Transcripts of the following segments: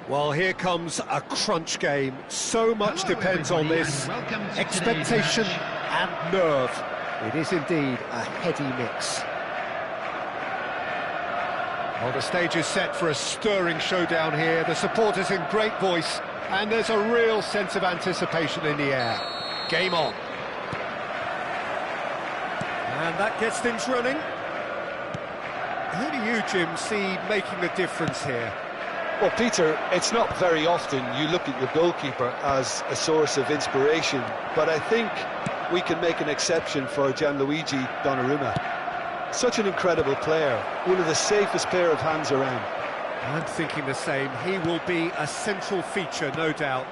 Well, here comes a crunch game. So much depends on this. Expectation and nerve. It is indeed a heady mix. Well, the stage is set for a stirring showdown here. The supporters in great voice, and there's a real sense of anticipation in the air. Game on. And that gets things running. Who do you, Jim, see making a difference here? Well, Peter, it's not very often you look at your goalkeeper as a source of inspiration, but I think we can make an exception for Gianluigi Donnarumma. Such an incredible player, one of the safest pair of hands around. I'm thinking the same. He will be a central feature, no doubt.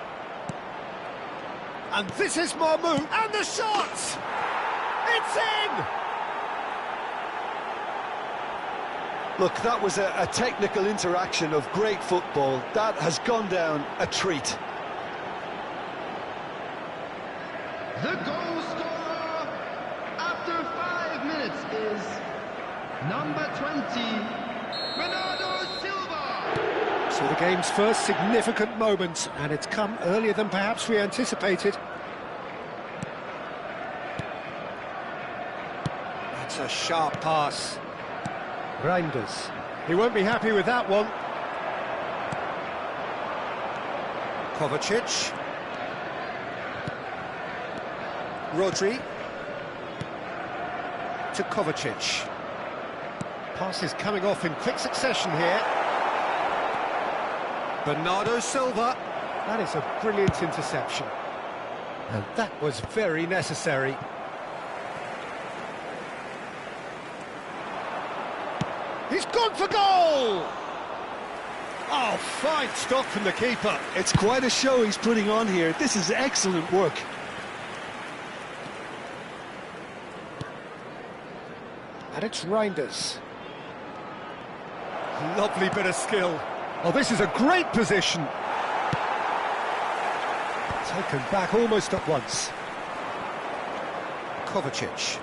And this is Marmou, and the shot! It's in! Look, that was a technical interaction of great football. That has gone down a treat. The goal scorer after 5 minutes is number 20, Bernardo Silva. So the game's first significant moment, and it's come earlier than perhaps we anticipated. That's a sharp pass. Reinders. He won't be happy with that one. Kovacic. Rodri. To Kovacic. Pass is coming off in quick succession here. Bernardo Silva. That is a brilliant interception. And that was very necessary. He's gone for goal! Oh, fine stop from the keeper. It's quite a show he's putting on here. This is excellent work. And it's Reinders. Lovely bit of skill. Oh, this is a great position. Taken back almost at once. Kovacic.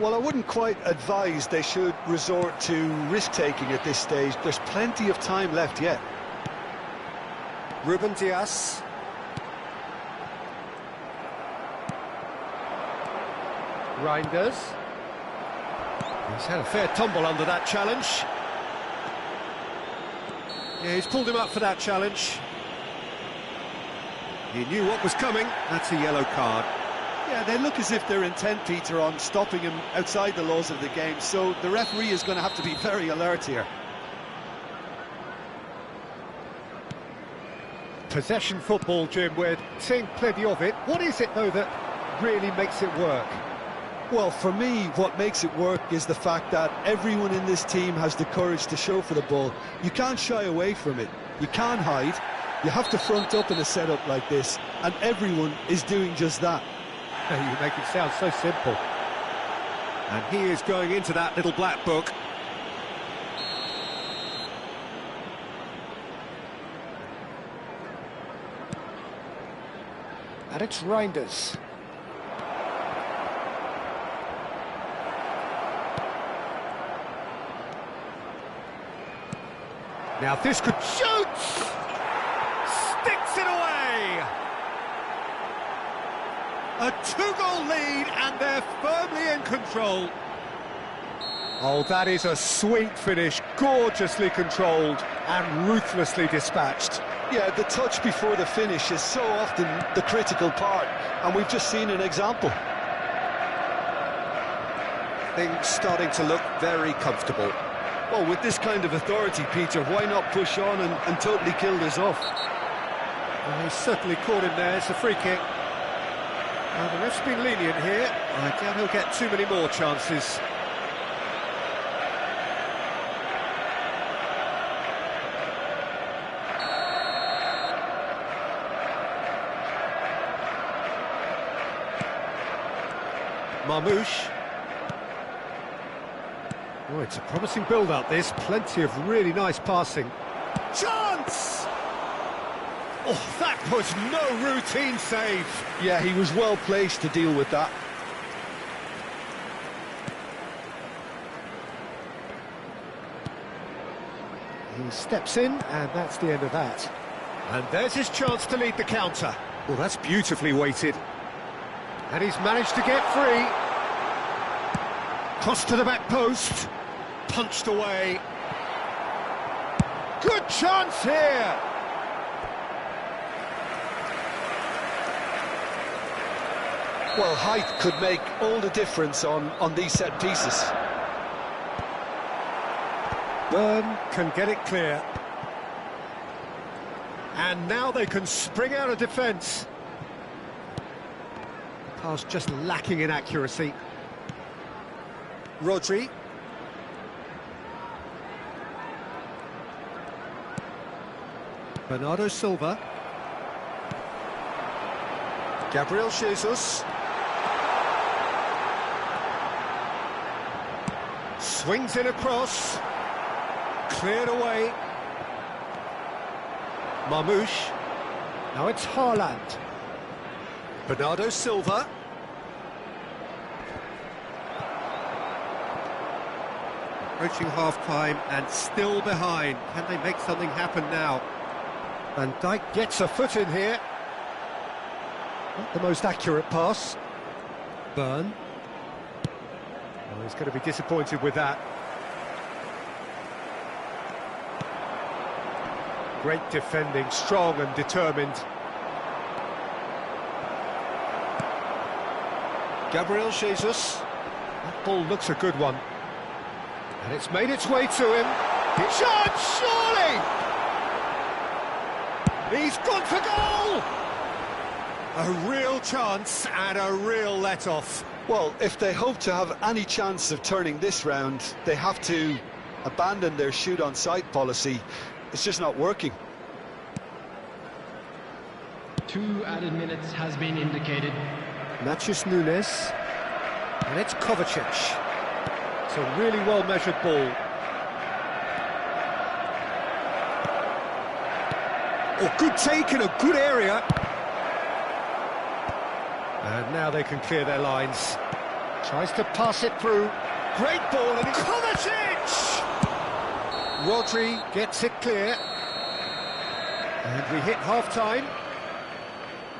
Well, I wouldn't quite advise they should resort to risk-taking at this stage. There's plenty of time left yet. Ruben Dias. Reinders. He's had a fair tumble under that challenge. Yeah, he's pulled him up for that challenge. He knew what was coming. That's a yellow card. Yeah, they look as if they're intent, Peter, on stopping him outside the laws of the game, so the referee is going to have to be very alert here. Possession football, Jim, we're seeing plenty of it. What is it, though, that really makes it work? Well, for me, what makes it work is the fact that everyone in this team has the courage to show for the ball. You can't shy away from it. You can't hide. You have to front up in a setup like this, and everyone is doing just that. You make it sound so simple. And he is going into that little black book. And it's Reinders. Now this could shoot! Sticks it away! A 2-goal lead, and they're firmly in control. Oh, that is a sweet finish, gorgeously controlled and ruthlessly dispatched. Yeah, the touch before the finish is so often the critical part, and we've just seen an example. Things starting to look very comfortable. Well, with this kind of authority, Peter, why not push on and totally kill this off? Well, he's certainly caught him there. It's a free kick. Well, the ref's been lenient here. I doubt he'll get too many more chances. Marmoush. Oh, it's a promising build-up, this. Plenty of really nice passing. Chance! Oh, that was no routine save. Yeah, he was well placed to deal with that. He steps in, and that's the end of that. And there's his chance to lead the counter. Well, that's beautifully weighted. And he's managed to get free. Cross to the back post. Punched away. Good chance here! Well, height could make all the difference on these set pieces. Byrne can get it clear. And now they can spring out of defence. Pass just lacking in accuracy. Rodri. Bernardo Silva. Gabriel Jesus. Swings in across. Cleared away. Marmoush. Now it's Haaland. Bernardo Silva. Approaching half-time and still behind. Can they make something happen now? Van Dijk gets a foot in here. Not the most accurate pass. Byrne. Well, he's going to be disappointed with that. Great defending, strong and determined. Gabriel Jesus. That ball looks a good one. And it's made its way to him. Chance, surely! He's gone for goal! A real chance and a real let-off. Well, if they hope to have any chance of turning this round, they have to abandon their shoot-on-sight policy. It's just not working. 2 added minutes has been indicated. Matheus Nunes. And it's Kovacic. It's a really well-measured ball. Oh, good take in a good area. And now they can clear their lines. Tries to pass it through. Great ball, and Kovacic! Rodri gets it clear. And we hit half-time.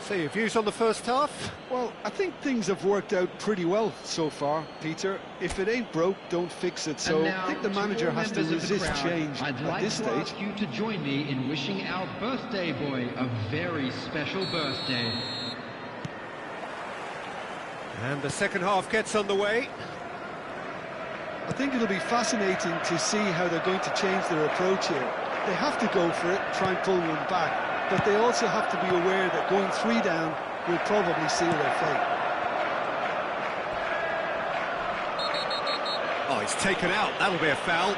So your views on the first half? Well, I think things have worked out pretty well so far, Peter. If it ain't broke, don't fix it. So I think the manager has to resist change at this stage. I'd like to ask you to join me in wishing our birthday boy a very special birthday. And the second half gets underway. I think it'll be fascinating to see how they're going to change their approach here. They have to go for it, try and pull one back, but they also have to be aware that going 3 down will probably seal their fate. Oh, he's taken out. That'll be a foul.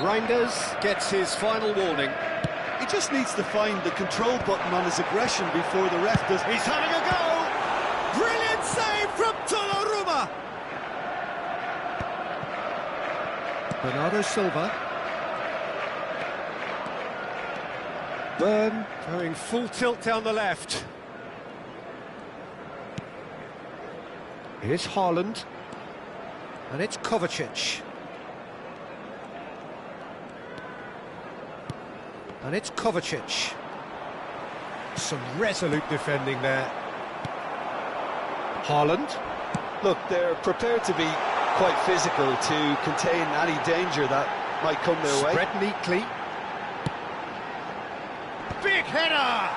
Reinders gets his final warning. He just needs to find the control button on his aggression before the ref does. He's having a go! Brilliant save from Donnarumma! Bernardo Silva. Byrne going full tilt down the left. Here's Haaland. And it's Kovacic. And it's Kovacic. Some resolute defending there. Haaland. Look, they're prepared to be quite physical to contain any danger that might come their way. Spread neatly. Big header!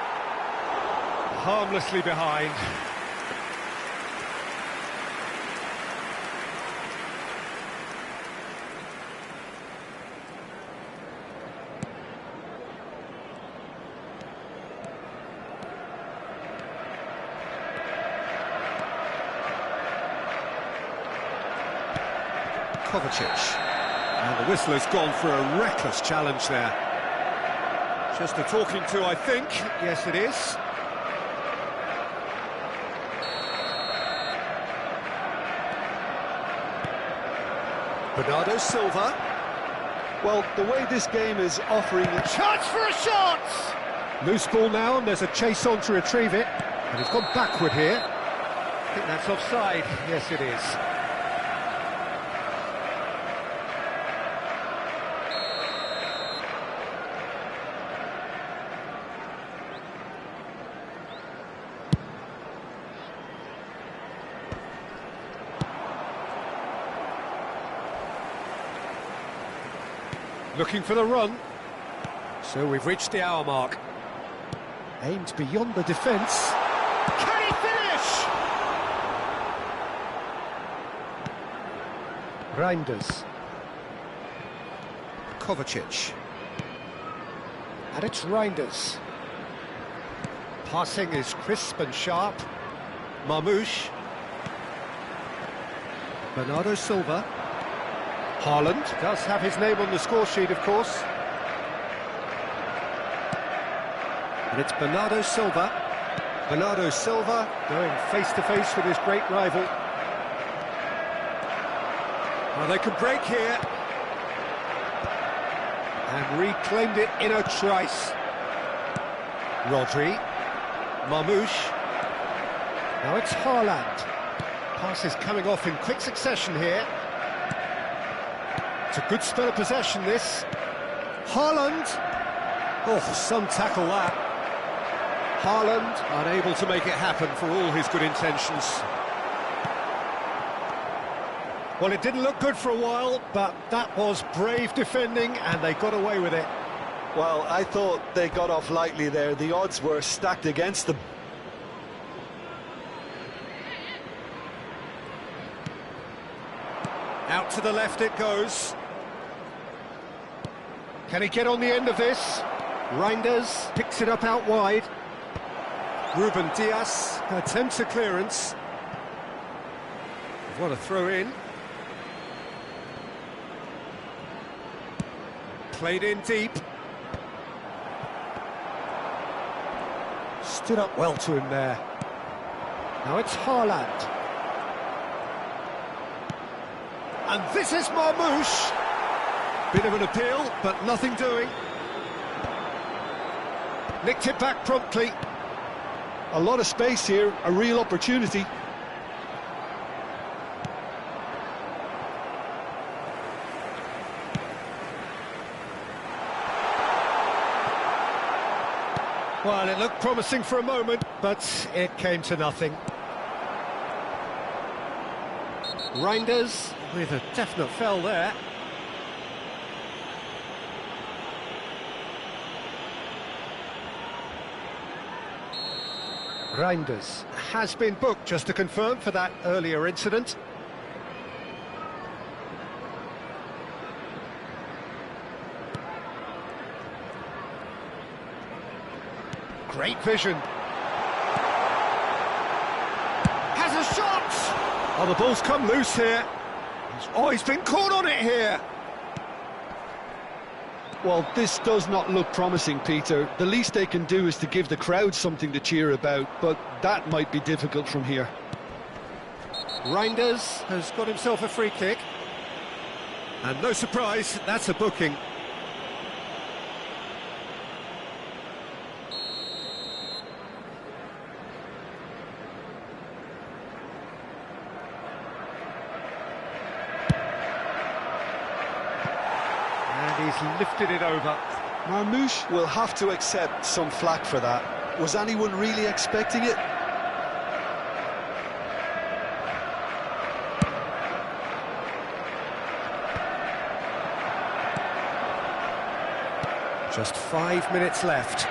Harmlessly behind. Kovacic. And the whistle has gone for a reckless challenge there. Just a talking to, I think. Yes, it is. Bernardo Silva. Well, the way this game is offering a chance for a shot! Loose ball now, and there's a chase on to retrieve it. And he's gone backward here. I think that's offside. Yes, it is. Looking for the run. So we've reached the hour mark. Aimed beyond the defence. Can he finish? Reinders. Kovacic. And it's Reinders. Passing is crisp and sharp. Marmoush. Bernardo Silva. Haaland does have his name on the score sheet, of course. And it's Bernardo Silva. Bernardo Silva going face-to-face with his great rival. Well, they could break here. And reclaimed it in a trice. Rodri. Marmoush. Now it's Haaland. Passes coming off in quick succession here. It's a good spell of possession, this. Haaland. Oh, some tackle that. Haaland unable to make it happen for all his good intentions. Well, it didn't look good for a while, but that was brave defending, and they got away with it. Well, I thought they got off lightly there. The odds were stacked against them. Out to the left it goes. Can he get on the end of this? Reinders picks it up out wide. Ruben Dias attempts a clearance. What a throw in. Played in deep. Stood up well to him there. Now it's Haaland. And this is Marmoush. Bit of an appeal, but nothing doing. Nicked it back promptly. A lot of space here, a real opportunity. Well, it looked promising for a moment, but it came to nothing. Reinders with a definite foul there. Reinders has been booked, just to confirm, for that earlier incident. Great vision. Has a shot! Oh, the ball's come loose here. Oh, he's been caught on it here. Well, this does not look promising, Peter. The least they can do is to give the crowd something to cheer about, but that might be difficult from here. Reinders has got himself a free kick. And no surprise, that's a booking. He's lifted it over. Marmoush will have to accept some flack for that. Was anyone really expecting it? Just 5 minutes left.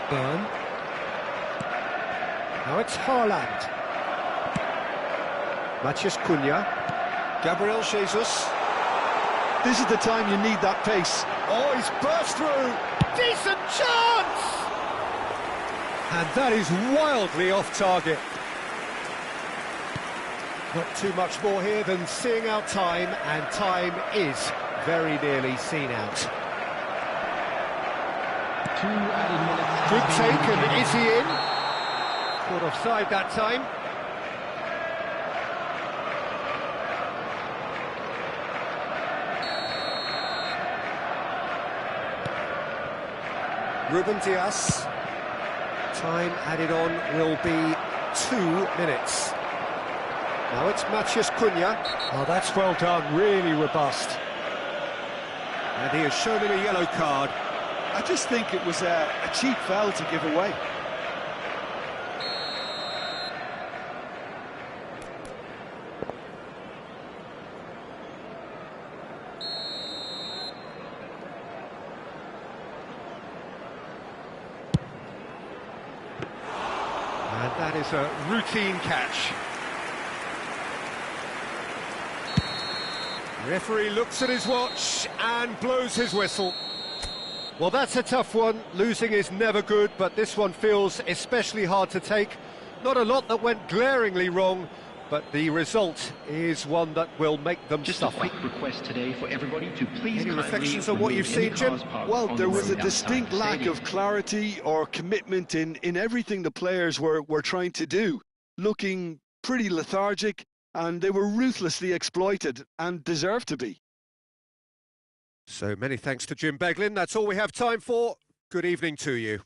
Burn. Now it's Haaland. Matheus Cunha. Gabriel Jesus. This is the time you need that pace. Oh, he's burst through. Decent chance! And that is wildly off target. Not too much more here than seeing out time, and time is very nearly seen out. 2 added minutes. Good take, and is he in? Caught offside that time. Ruben Dias. Time added on will be 2 minutes. Now it's Matheus Cunha. Oh, that's well done, really robust. And he has shown him a yellow card. I just think it was a cheap foul to give away. That is a routine catch. Referee looks at his watch and blows his whistle. Well, that's a tough one. Losing is never good, but this one feels especially hard to take. Not a lot that went glaringly wrong, but the result is one that will make them Just suffer. a quick request today for everybody to please Any kindly reflections on what you've remove any seen, Jim? cars parked Well, on there the was a road outside distinct the lack stadium. of clarity or commitment in everything the players were trying to do, looking pretty lethargic, and they were ruthlessly exploited and deserved to be. So many thanks to Jim Beglin. That's all we have time for. Good evening to you.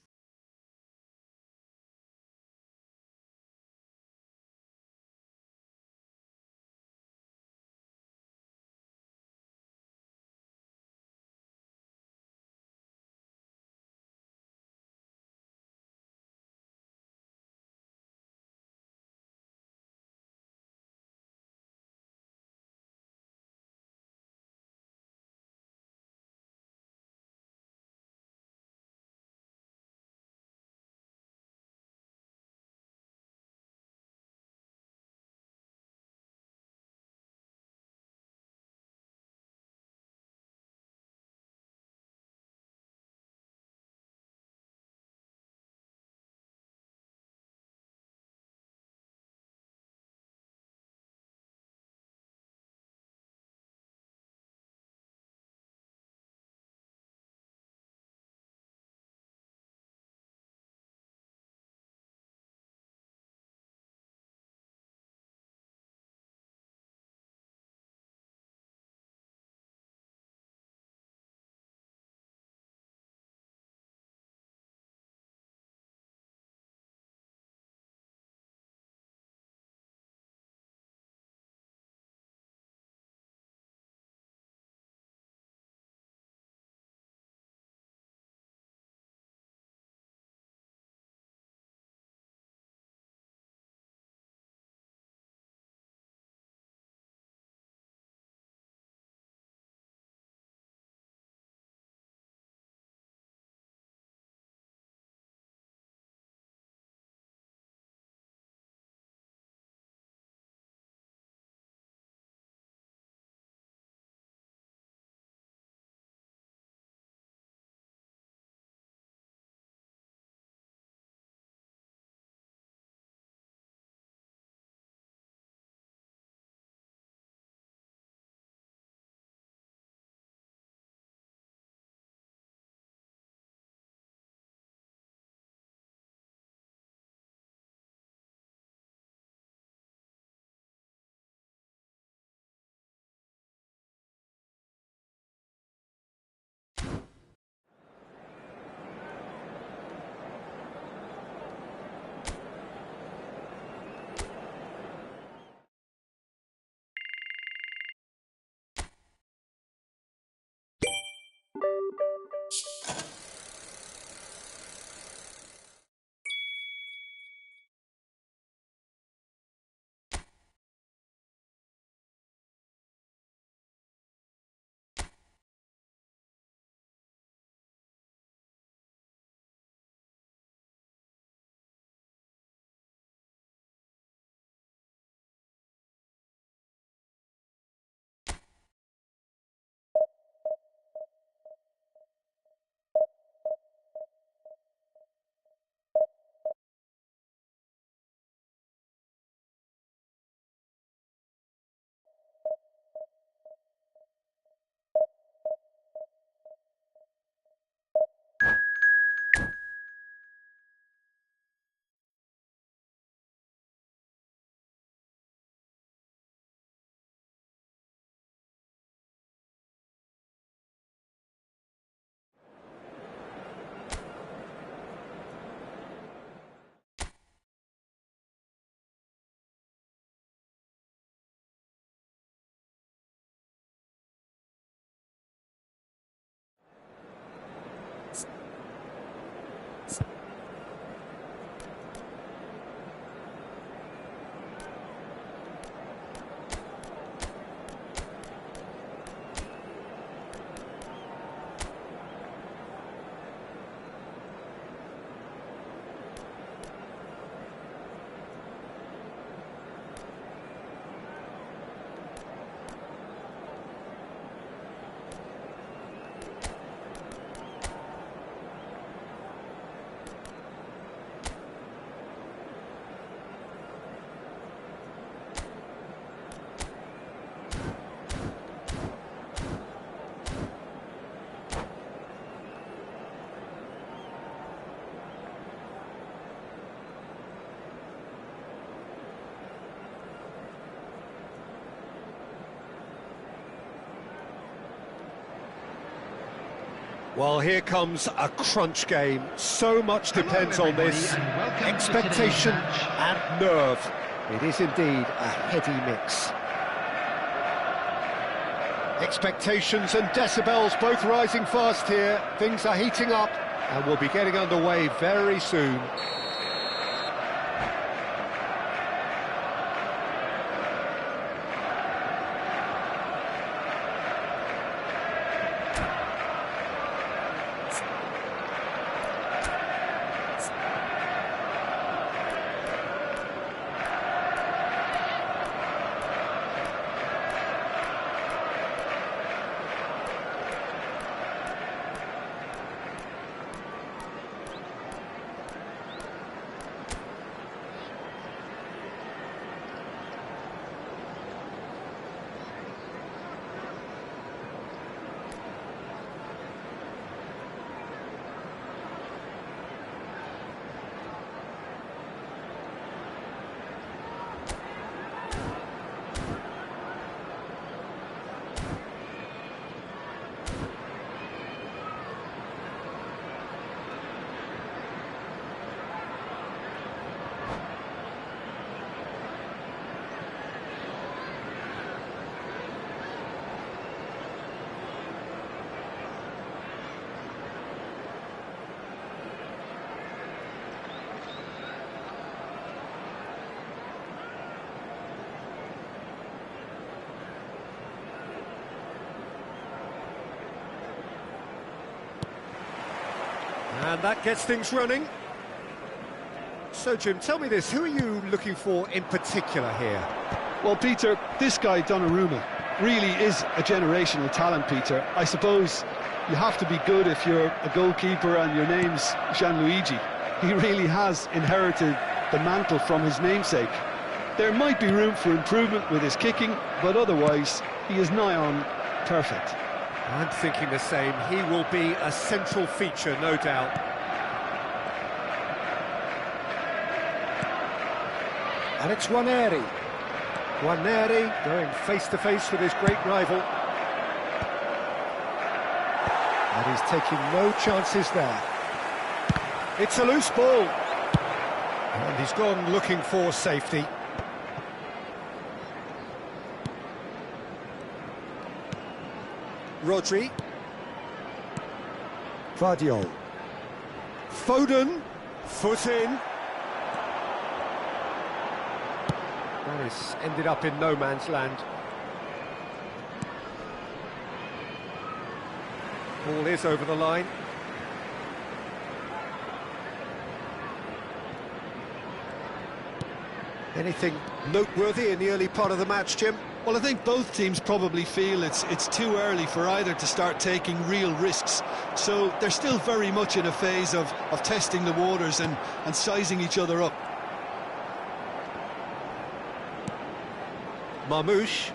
Well, here comes a crunch game. So much depends on this. Expectation and nerve. It is indeed a heady mix. Expectations and decibels both rising fast here. Things are heating up and we'll be getting underway very soon. And that gets things running. So, Jim, tell me this, who are you looking for in particular here? Well, Peter, this guy, Donnarumma, really is a generational talent, Peter. I suppose you have to be good if you're a goalkeeper and your name's Gianluigi. He really has inherited the mantle from his namesake. There might be room for improvement with his kicking, but otherwise, he is nigh on perfect. I'm thinking the same. He will be a central feature, no doubt. And it's Nwaneri. Nwaneri going face-to-face with his great rival. And he's taking no chances there. It's a loose ball. And he's gone looking for safety. Rodri. Vardiol. Foden. Foot in. That has ended up in no man's land. Ball is over the line. Anything noteworthy in the early part of the match, Jim? Well, I think both teams probably feel it's too early for either to start taking real risks. So they're still very much in a phase of testing the waters and sizing each other up. Marmoush.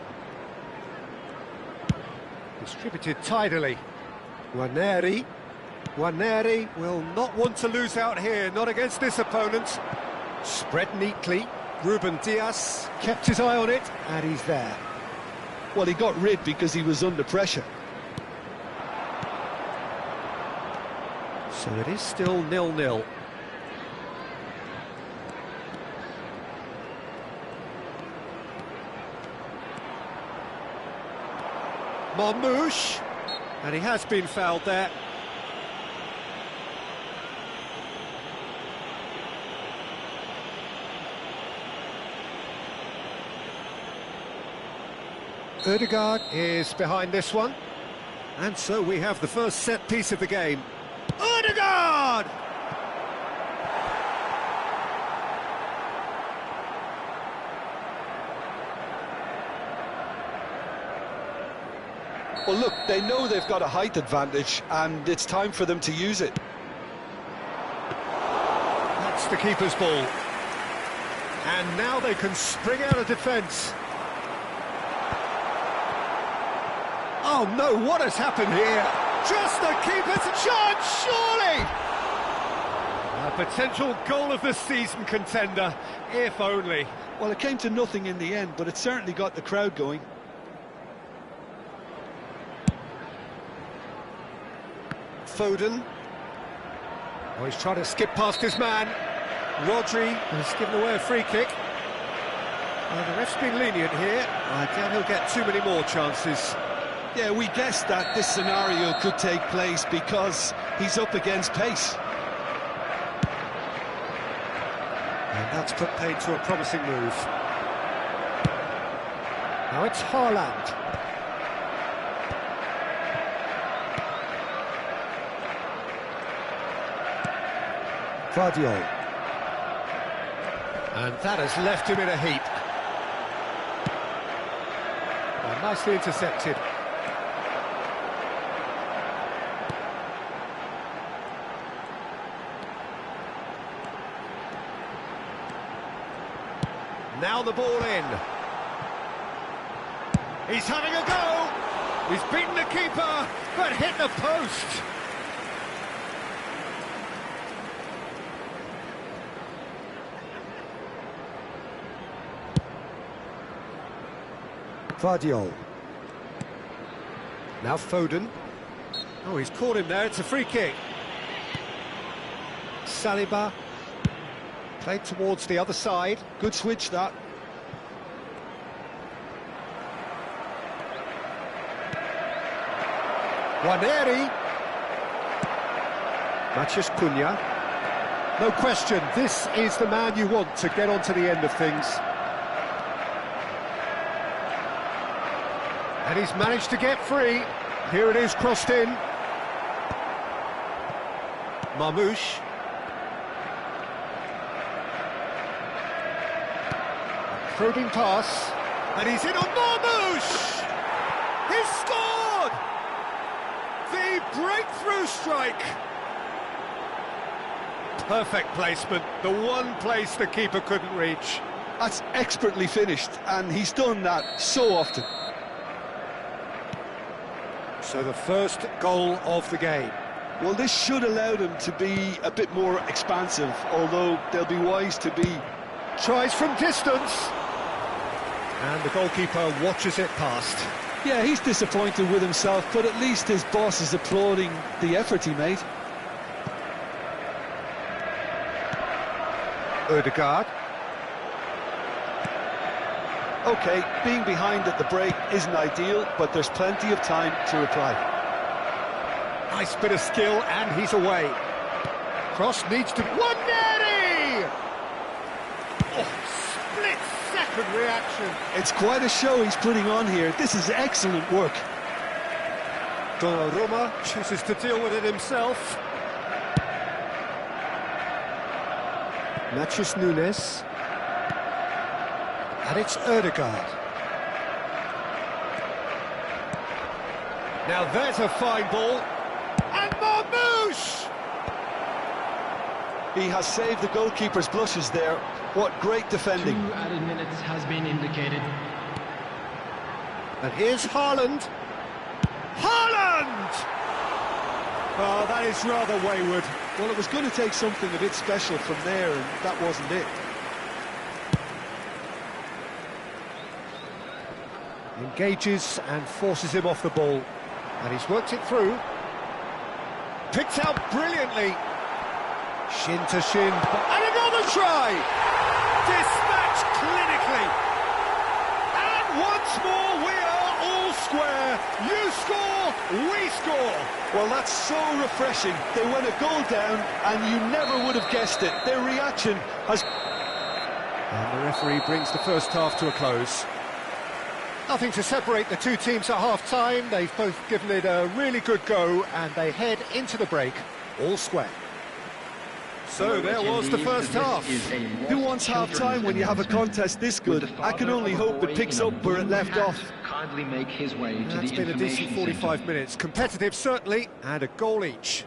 Distributed tidily. Nwaneri. Nwaneri will not want to lose out here, not against this opponent. Spread neatly. Ruben Dias kept his eye on it, and he's there. Well, he got rid because he was under pressure. So it is still 0-0. Marmoush, and he has been fouled there. Ødegaard is behind this one. And so we have the first set piece of the game. Ødegaard! Well, look, they know they've got a height advantage, and it's time for them to use it. That's the keeper's ball. And now they can spring out of defence. Oh no, what has happened here? Just the keeper's chance, surely! A potential goal of the season contender, if only. Well, it came to nothing in the end, but it certainly got the crowd going. Foden. Oh, he's trying to skip past his man. Rodri has given away a free kick. The ref's been lenient here. I doubt he'll get too many more chances. Yeah, we guessed that this scenario could take place because he's up against pace. And that's put paid to a promising move. Now it's Haaland. Guardiola. And that has left him in a heap. Well, nicely intercepted. Now the ball in. He's having a go. He's beaten the keeper, but hit the post. Guardiola. Now Foden. Oh, he's caught him there. It's a free kick. Saliba. Played towards the other side. Good switch, that. Waneri. Matheus Cunha. No question, this is the man you want to get onto the end of things. And he's managed to get free. Here it is, crossed in. Marmoush. Probing pass. And he's in on Marmoush! He's scored! The breakthrough strike! Perfect placement, the one place the keeper couldn't reach. That's expertly finished, and he's done that so often. So the first goal of the game. Well, this should allow them to be a bit more expansive, although they'll be wise to be. Tries from distance. And the goalkeeper watches it past. Yeah, he's disappointed with himself, but at least his boss is applauding the effort he made. Ødegaard. OK, being behind at the break isn't ideal, but there's plenty of time to reply. Nice bit of skill, and he's away. Cross needs to... Waneri! Oh, split-second reaction. It's quite a show he's putting on here. This is excellent work. Donnarumma chooses to deal with it himself. Matheus Nunes. And it's Ødegaard. Now there's a fine ball. And Marmoush! He has saved the goalkeeper's blushes there. What great defending. 2 added minutes has been indicated. And here's Haaland. Haaland! Oh, that is rather wayward. Well, it was going to take something a bit special from there, and that wasn't it. Engages and forces him off the ball. And he's worked it through. Picked out brilliantly. Shin to shin. And another try! Dispatched clinically. And once more we are all square. You score, we score. Well, that's so refreshing. They went a goal down, and you never would have guessed it. Their reaction has... And the referee brings the first half to a close. Nothing to separate the two teams at half-time. They've both given it a really good go, and they head into the break all square. So there was the first half. Who wants half-time when you have a contest this good? I can only hope it picks up where it left off. Kindly make his way to That's the been a decent information 45 minutes. Competitive, certainly, and a goal each.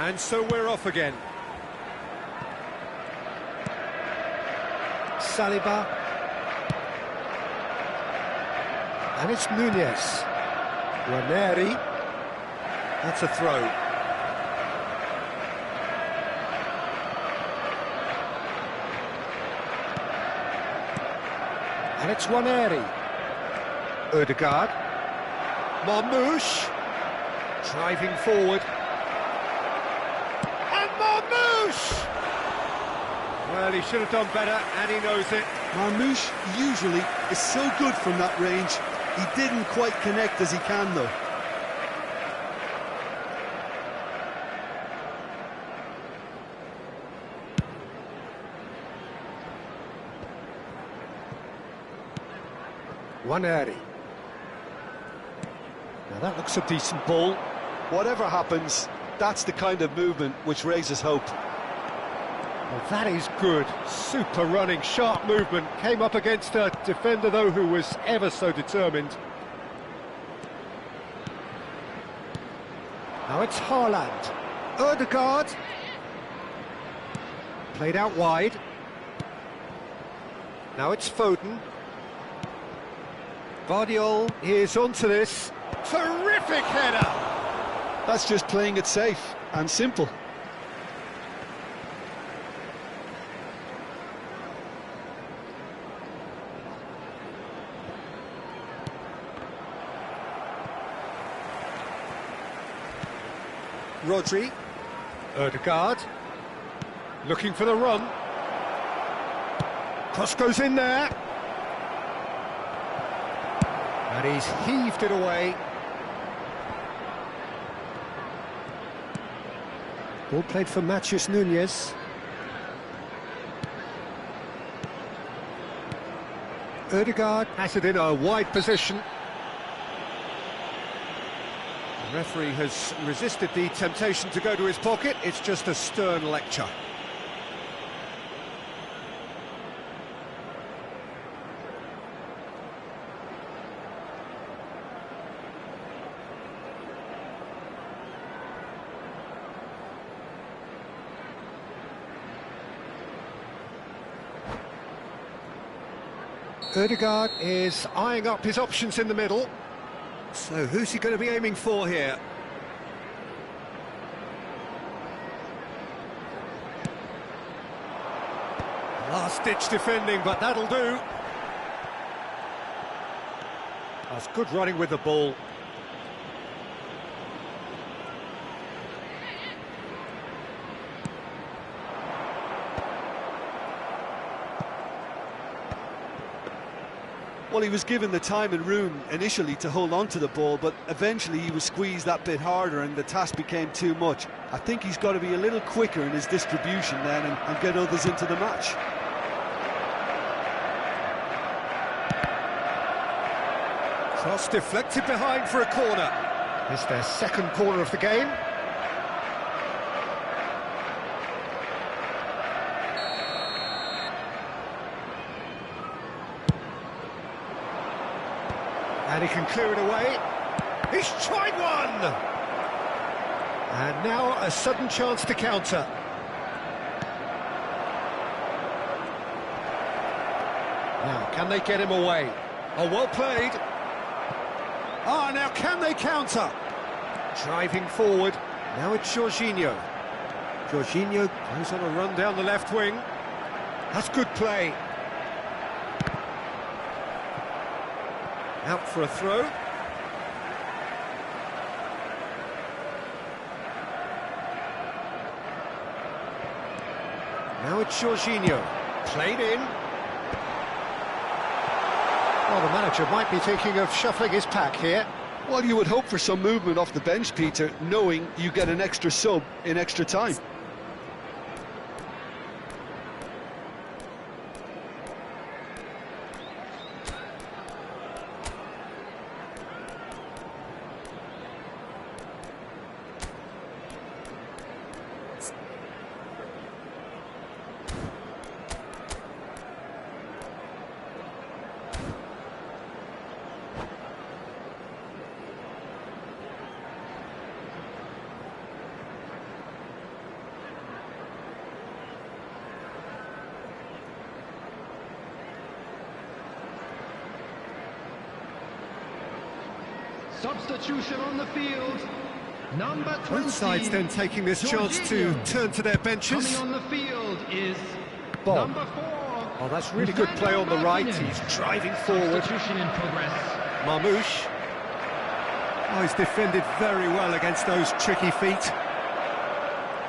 And so we're off again. Saliba. And it's Nunez. Ranieri. That's a throw. And it's Ranieri. Ødegaard. Marmoush. Driving forward. And Marmoush! Well, he should have done better, and he knows it. Marmoush usually is so good from that range. He didn't quite connect as he can, though. Ranieri. Now that looks a decent ball. Whatever happens, that's the kind of movement which raises hope. Well, that is good. Super running, sharp movement. Came up against a defender, though, who was ever so determined. Now it's Haaland. Ødegaard. Played out wide. Now it's Foden. Guardiola is onto this. Terrific header! That's just playing it safe and simple. Rodri. Ødegaard. Looking for the run. Cross goes in there. And he's heaved it away. Ball played for Matheus Nunes. Ødegaard has it in a wide position. The referee has resisted the temptation to go to his pocket. It's just a stern lecture. Ødegaard is eyeing up his options in the middle. So who's he going to be aiming for here? Last-ditch defending, but that'll do. That's good running with the ball. Well, he was given the time and room initially to hold on to the ball, but eventually he was squeezed that bit harder and the task became too much. I think he's got to be a little quicker in his distribution then and get others into the match. Cross deflected behind for a corner. It's their second corner of the game. And he can clear it away. He's tried one! And now a sudden chance to counter. Now, can they get him away? Oh, well played. Ah, now can they counter? Driving forward. Now it's Jorginho. Jorginho goes on a run down the left wing. That's good play. Out for a throw. Now it's Jorginho. Played in. Well, the manager might be thinking of shuffling his pack here. Well, you would hope for some movement off the bench, Peter, knowing you get an extra sub in extra time. Substitution on the field. Number 20. Both sides then taking this chance to turn to their benches. Coming on the field is Bob. number 4. Oh, that's really good play on the right. He's driving forward. Substitution in progress. Marmouche. Oh, he's defended very well against those tricky feet.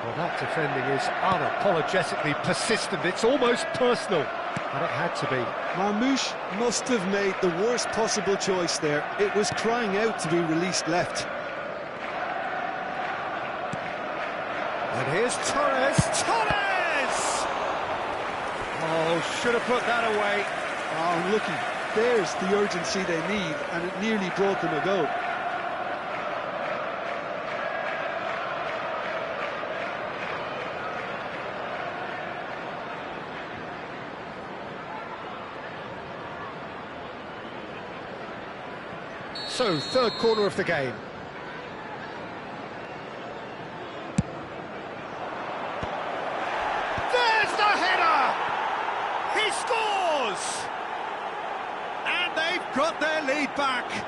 Well, that defending is unapologetically persistent. It's almost personal, and it had to be. Marmouche must have made the worst possible choice there. It was crying out to be released left. And here's Torres. Torres! Oh, should have put that away. Oh, looky, there's the urgency they need, and it nearly brought them a goal. So, third corner of the game. There's the header! He scores! And they've got their lead back.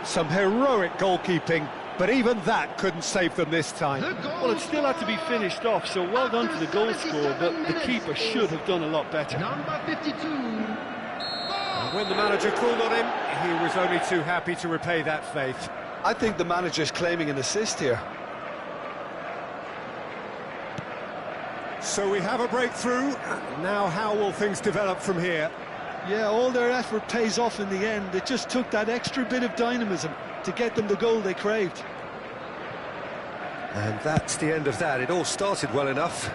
Some heroic goalkeeping, but even that couldn't save them this time. Well, it still had to be finished off, so well done to the goal scorer, but the keeper should have done a lot better. Number 52. When the manager called on him, he was only too happy to repay that faith. I think the manager's claiming an assist here. So we have a breakthrough. Now how will things develop from here? Yeah, all their effort pays off in the end. It just took that extra bit of dynamism to get them the goal they craved. And that's the end of that. It all started well enough.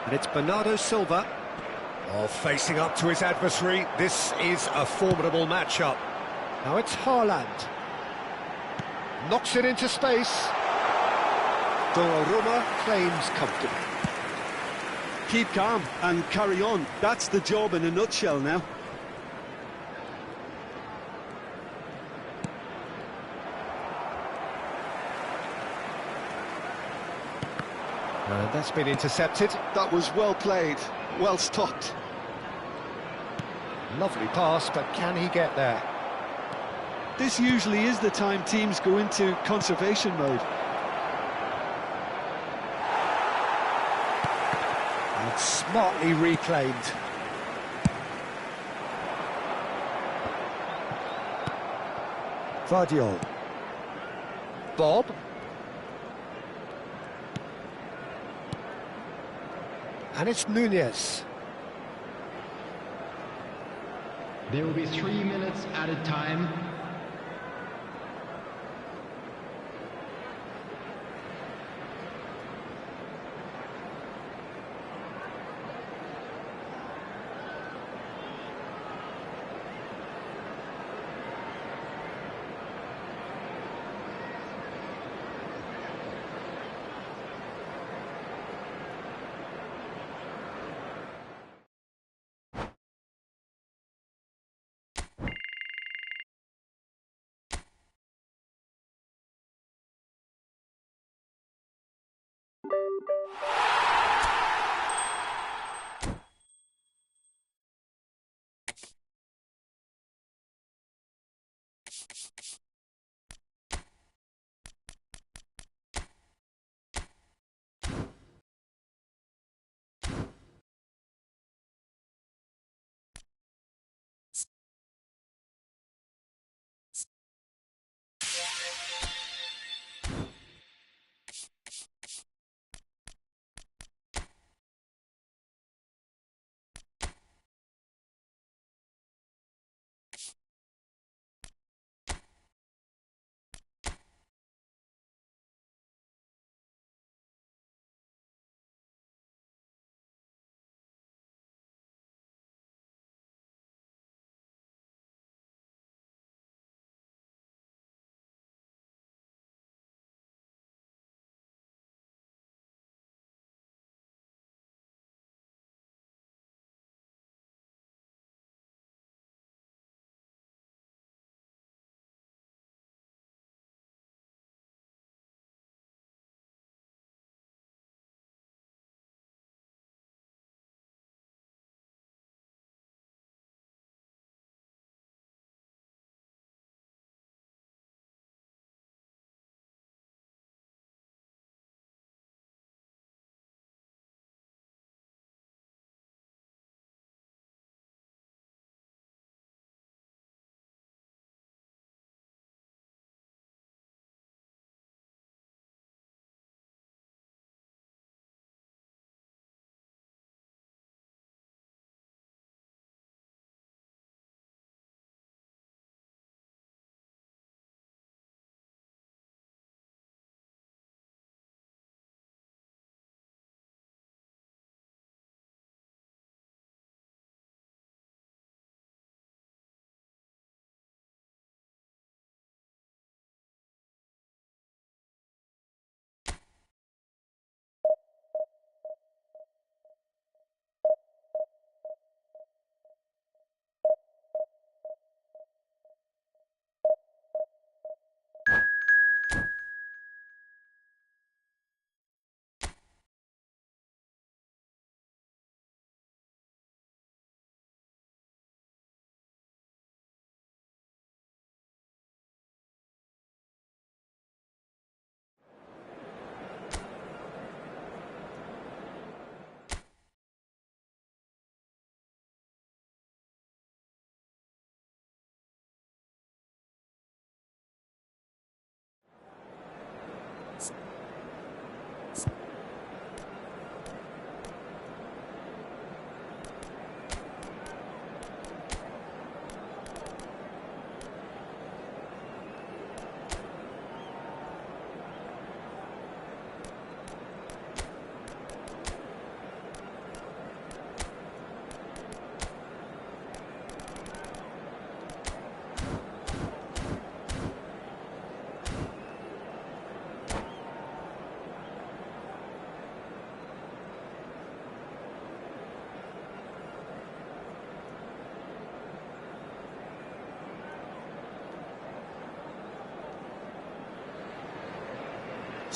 And it's Bernardo Silva. Oh, facing up to his adversary. This is a formidable matchup. Now it's Haaland. Knocks it into space. Donnarumma claims comfortably. Keep calm and carry on. That's the job in a nutshell now. And that's been intercepted. That was well played, well stopped. Lovely pass, but can he get there? This usually is the time teams go into conservation mode. And smartly reclaimed. Vardiol. Bob. And it's Nunez. There will be 3 minutes added time.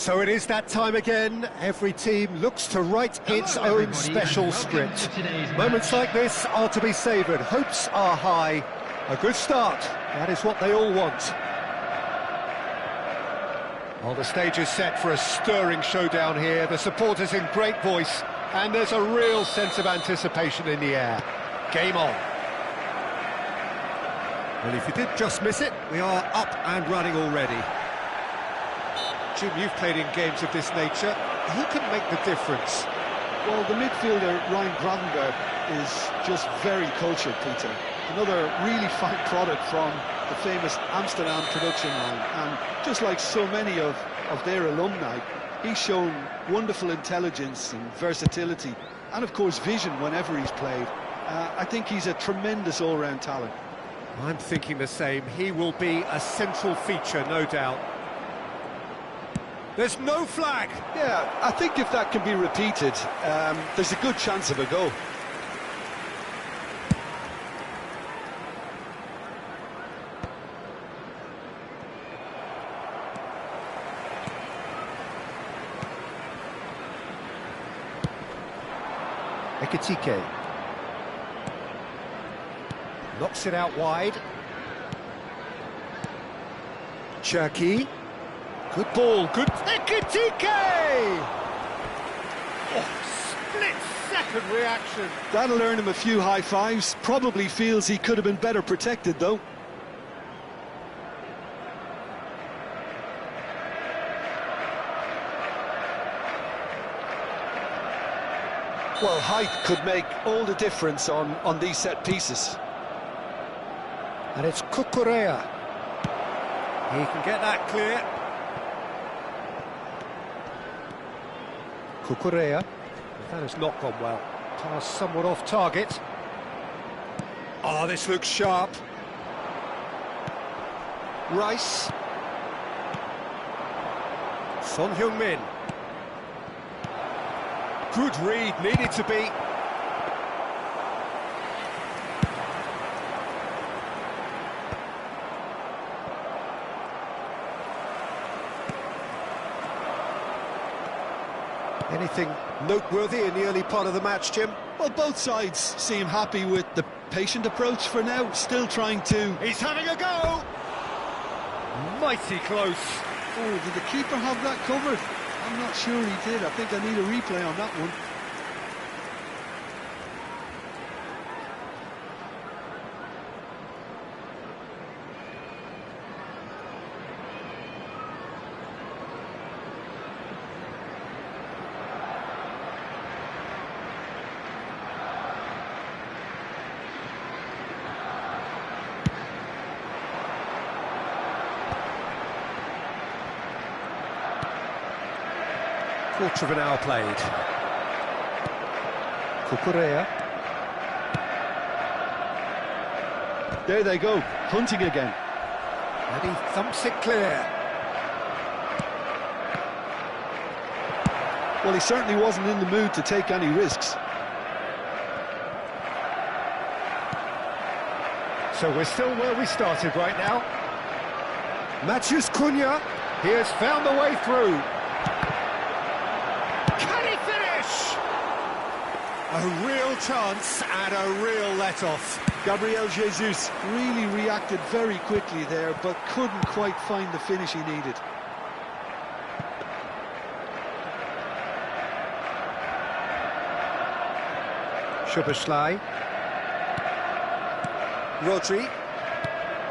So it is that time again. Every team looks to write its Hello, own everybody, special and welcome script. to today's Moments match. like this are to be savoured. Hopes are high. A good start. That is what they all want. Well, the stage is set for a stirring showdown here. The supporters in great voice, and there's a real sense of anticipation in the air. Game on. Well, if you did just miss it, we are up and running already. Jim, you've played in games of this nature. Who can make the difference? Well, the midfielder, Ryan Gravenberg, is just very cultured, Peter. Another really fine product from the famous Amsterdam production line. And just like so many of their alumni, he's shown wonderful intelligence and versatility, and of course vision whenever he's played. I think he's a tremendous all-round talent. I'm thinking the same. He will be a central feature, no doubt. There's no flag. Yeah, I think if that can be repeated, there's a good chance of a goal. Ekitike. Knocks it out wide. Cherki. Good ball, good... Ekitike! Oh, split-second reaction. That'll earn him a few high fives. Probably feels he could have been better protected, though. Well, height could make all the difference on these set pieces. And it's Cucurella. He can get that clear. Cucurella. That has not gone well. Pass somewhat off target. Oh, this looks sharp. Rice. Son Heung-min. Good read, needed to be. Anything noteworthy in the early part of the match, Jim? Well, both sides seem happy with the patient approach for now, still trying to... He's having a go! Mighty close. Oh, did the keeper have that covered? I'm not sure he did. I think I need a replay on that one. Quarter of an hour played. Cucurella. There they go, hunting again. And he thumps it clear. Well, he certainly wasn't in the mood to take any risks. So we're still where we started right now. Matheus Cunha, he has found the way through. Can he finish? A real chance and a real let-off. Gabriel Jesus really reacted very quickly there, but couldn't quite find the finish he needed. Szoboszlai. Rodri.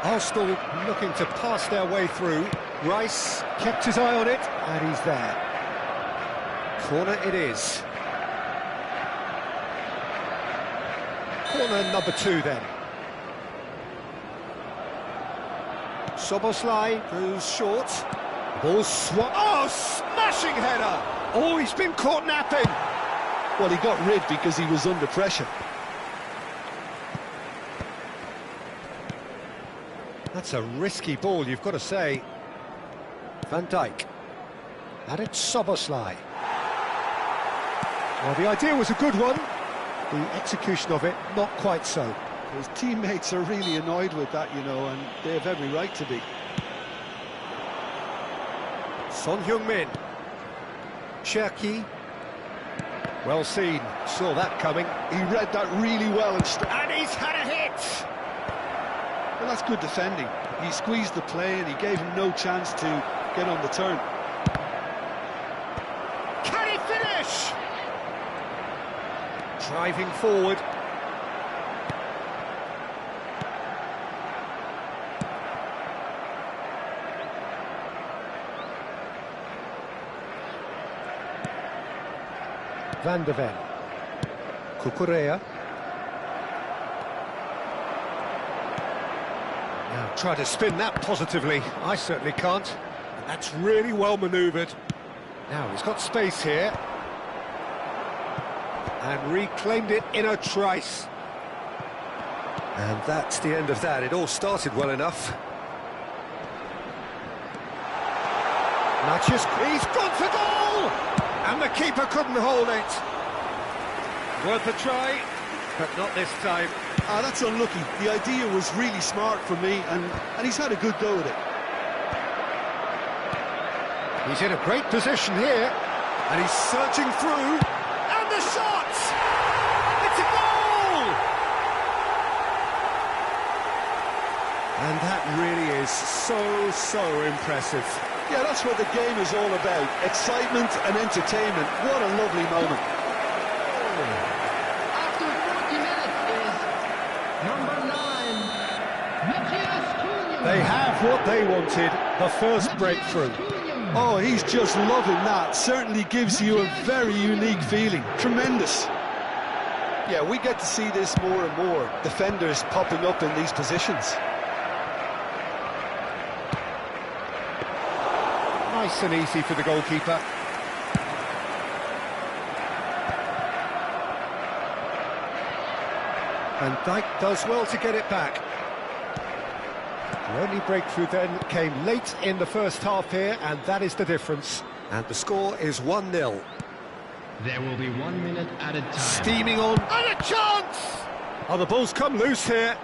Arsenal looking to pass their way through. Rice kept his eye on it, and he's there. Corner it is. Corner number 2 then. Szoboszlai goes short. Ball swung. Oh, smashing header! Oh, he's been caught napping. Well, he got rid because he was under pressure. That's a risky ball, you've got to say. Van Dijk. And it's Szoboszlai. Well, the idea was a good one. The execution of it, not quite so. His teammates are really annoyed with that, you know, and they have every right to be. Son Heung-min. Cherki. Well seen, saw that coming. He read that really well And he's had a hit! well, that's good defending. He squeezed the play and he gave him no chance to get on the turn. Can he finish? Driving forward. Van de Ven. Cucurella. Now try to spin that positively. I certainly can't. And that's really well manoeuvred. Now he's got space here. And reclaimed it in a trice. And that's the end of that. It all started well enough. Natchez, he's gone for goal! And the keeper couldn't hold it. Worth a try, but not this time. Ah, that's unlucky. The idea was really smart for me, and he's had a good go at it. He's in a great position here, and he's searching through, and the shot! It's a goal! And that really is so impressive. Yeah, that's what the game is all about. Excitement and entertainment. What a lovely moment. After 40 minutes is number 9, Matthias Cunha. They have what they wanted, the first breakthrough. Oh, he's just loving that. Certainly gives you a very unique feeling. Tremendous. Yeah, we get to see this more and more. Defenders popping up in these positions. Nice and easy for the goalkeeper. And Dijk does well to get it back. The only breakthrough then came late in the first half here, and that is the difference. And the score is 1-0. There will be 1 minute added time. Steaming on, and a chance! Oh, the ball's come loose here.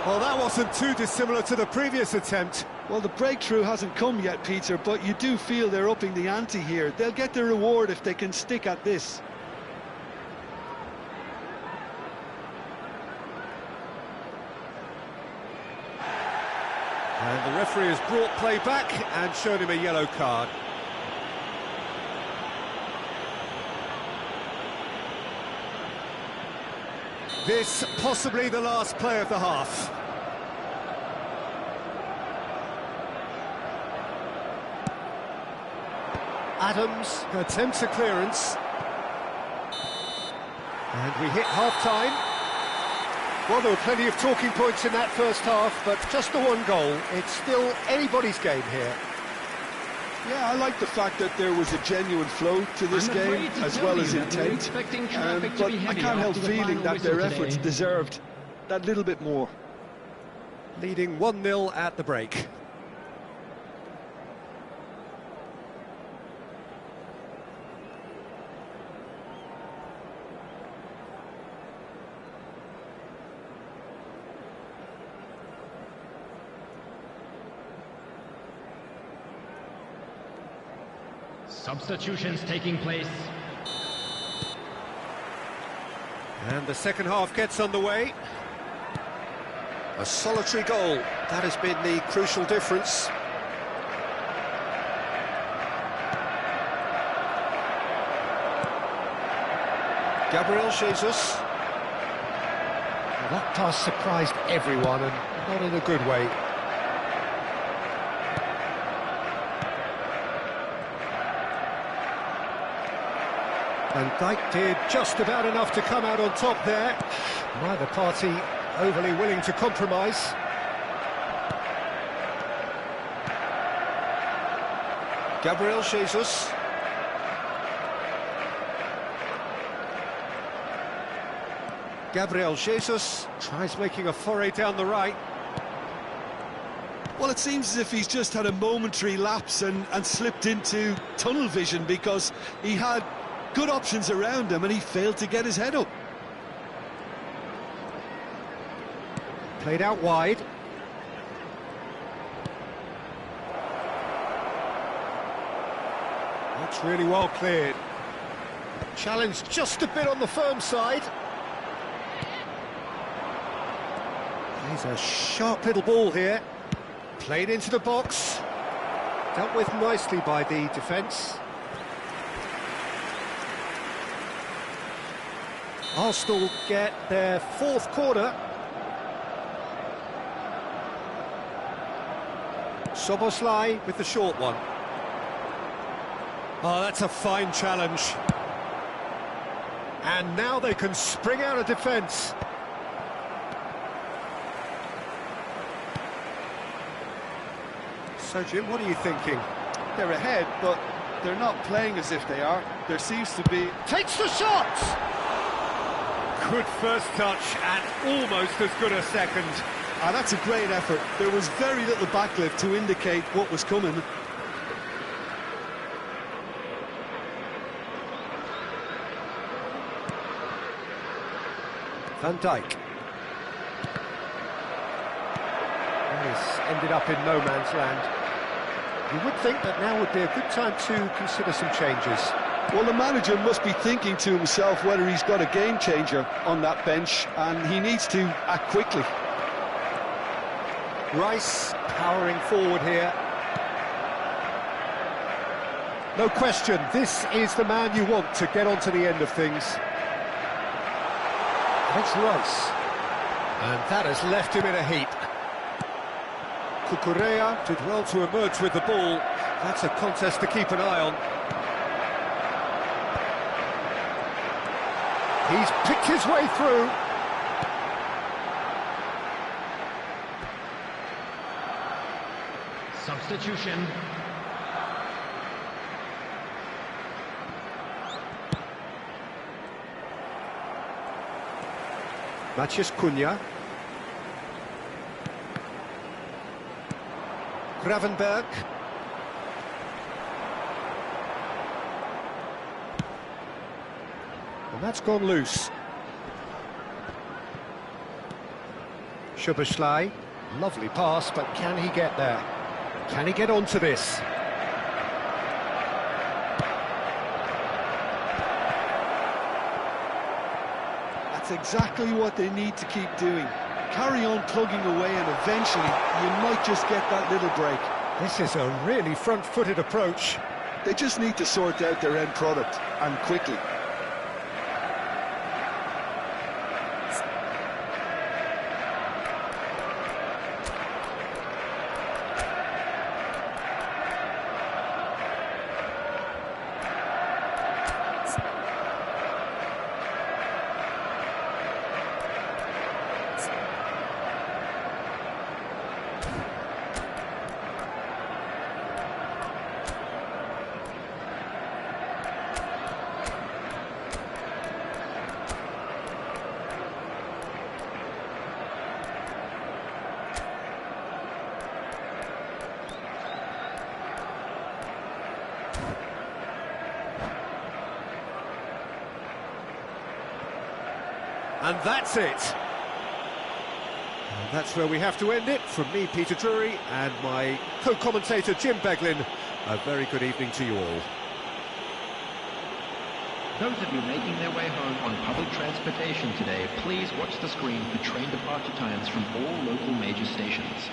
Well, that wasn't too dissimilar to the previous attempt. Well, the breakthrough hasn't come yet, Peter, but you do feel they're upping the ante here. They'll get the reward if they can stick at this. And the referee has brought play back and shown him a yellow card. This possibly the last play of the half. Adams attempts a clearance. And we hit half-time. Well, there were plenty of talking points in that first half, but just the one goal. It's still anybody's game here. Yeah, I like the fact that there was a genuine flow to this game, as well as intent. But I can't help feeling that their efforts deserved that little bit more. Leading 1-0 at the break. Substitutions taking place. And the second half gets underway. A solitary goal, that has been the crucial difference. Gabriel Jesus. Well, that pass surprised everyone, and not in a good way. And Dijk did just about enough to come out on top there. Neither party overly willing to compromise. Gabriel Jesus. Gabriel Jesus tries making a foray down the right. Well, it seems as if he's just had a momentary lapse and slipped into tunnel vision, because he had good options around him and he failed to get his head up. Played out wide. That's really well cleared. Challenge just a bit on the firm side. He's a sharp little ball here. Played into the box. Dealt with nicely by the defence. Arsenal get their fourth corner. Szoboszlai with the short one. Oh, that's a fine challenge. And now they can spring out of defence. So, Jim, what are you thinking? They're ahead, but they're not playing as if they are. There seems to be... Takes the shot! Good first touch and almost as good a second. that's a great effort. There was very little backlift to indicate what was coming. Van Dijk. He's ended up in no man's land. You would think that now would be a good time to consider some changes. Well, the manager must be thinking to himself whether he's got a game changer on that bench, and he needs to act quickly. Rice powering forward here. No question, this is the man you want to get onto the end of things. That's Rice. And that has left him in a heap. Cucurella did well to emerge with the ball. That's a contest to keep an eye on. He's picked his way through. Substitution. Maciej Cunha. Gravenberg. And that's gone loose. Szoboszlai. Lovely pass, but can he get there? Can he get onto this? That's exactly what they need to keep doing. Carry on plugging away, and eventually you might just get that little break. This is a really front-footed approach. They just need to sort out their end product, and quickly. And that's it. And that's where we have to end it. From me, Peter Drury, and my co-commentator, Jim Beglin. A very good evening to you all. Those of you making their way home on public transportation today, please watch the screen for train departure times from all local major stations.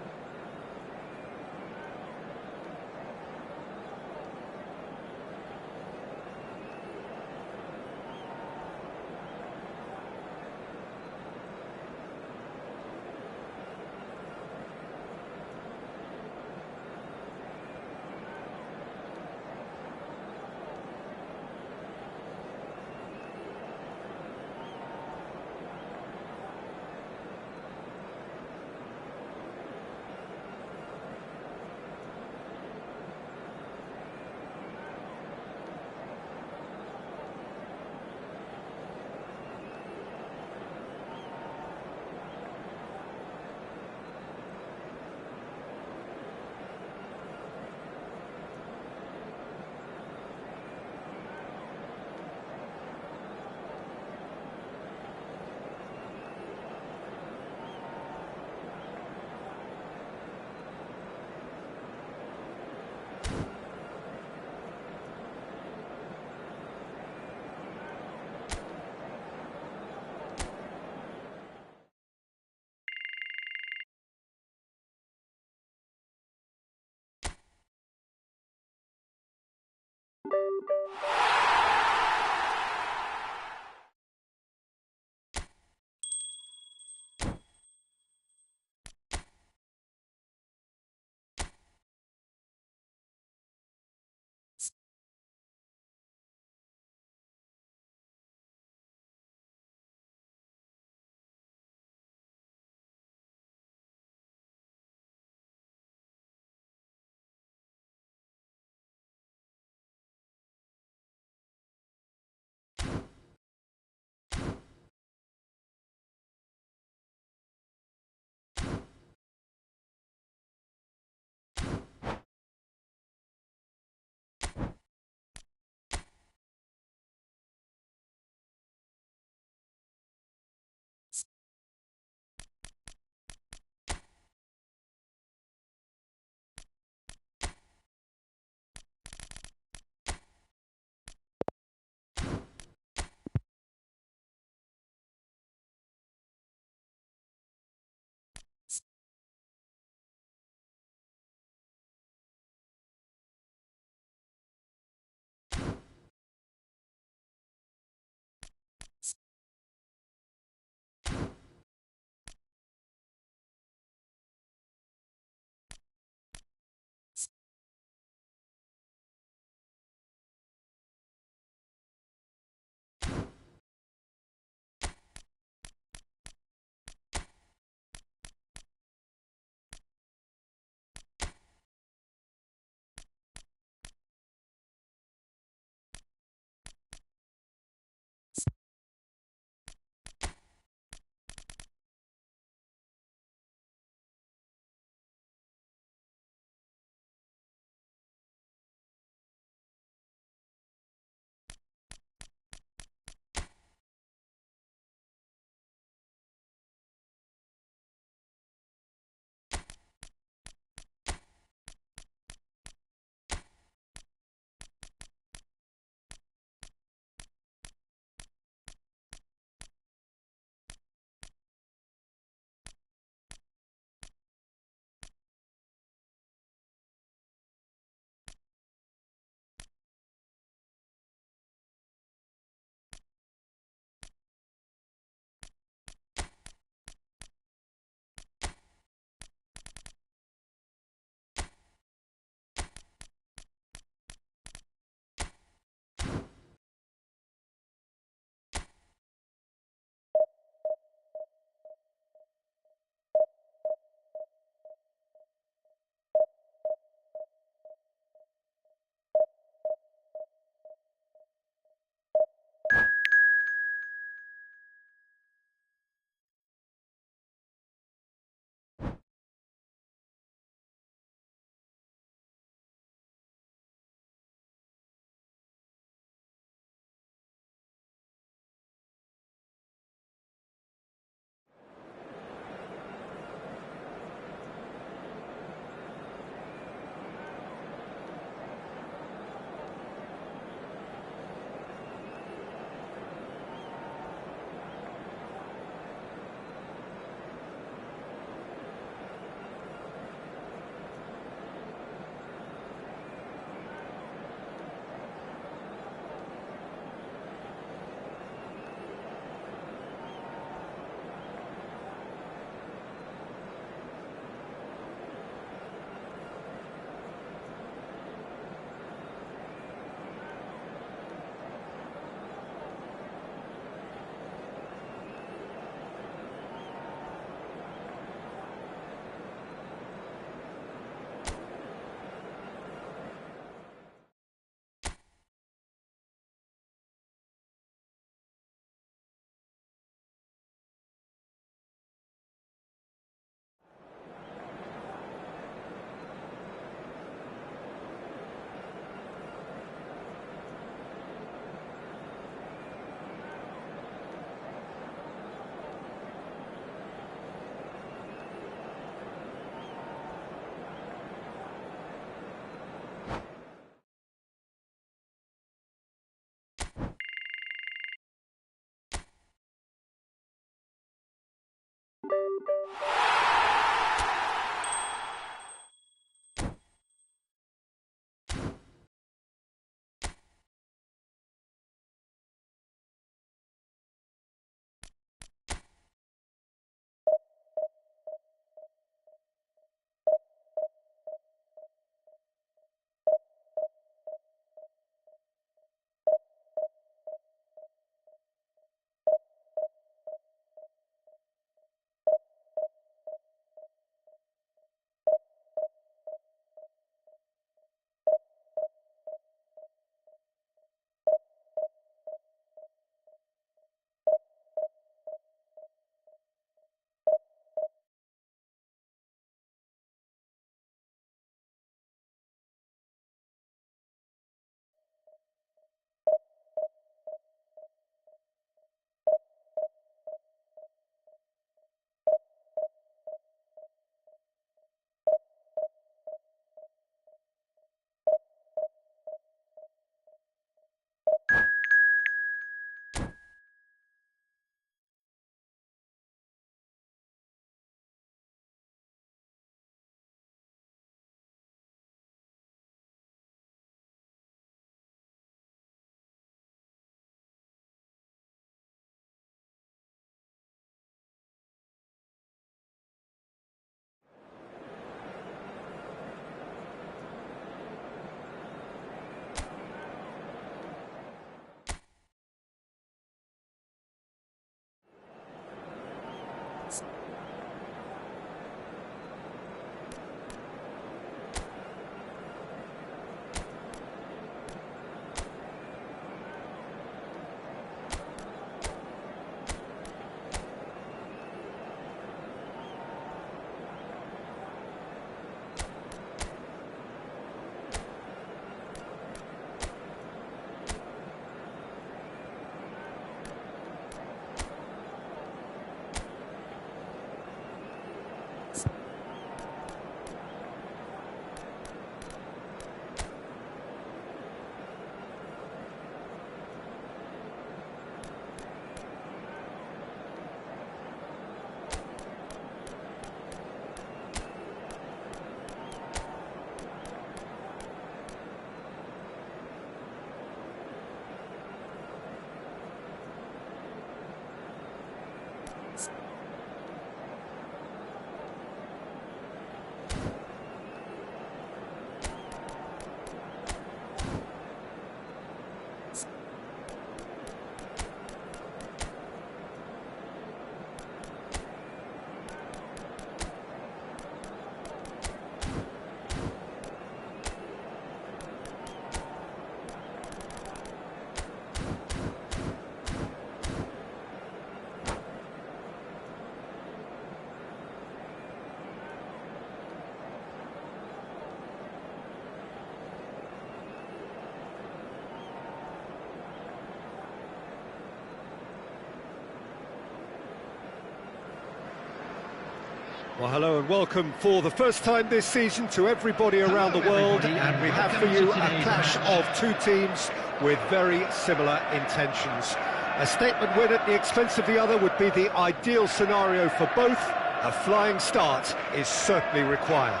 Well, hello and welcome for the first time this season to everybody around the world, and we have for you a clash of two teams with very similar intentions. A statement win at the expense of the other would be the ideal scenario for both. A flying start is certainly required.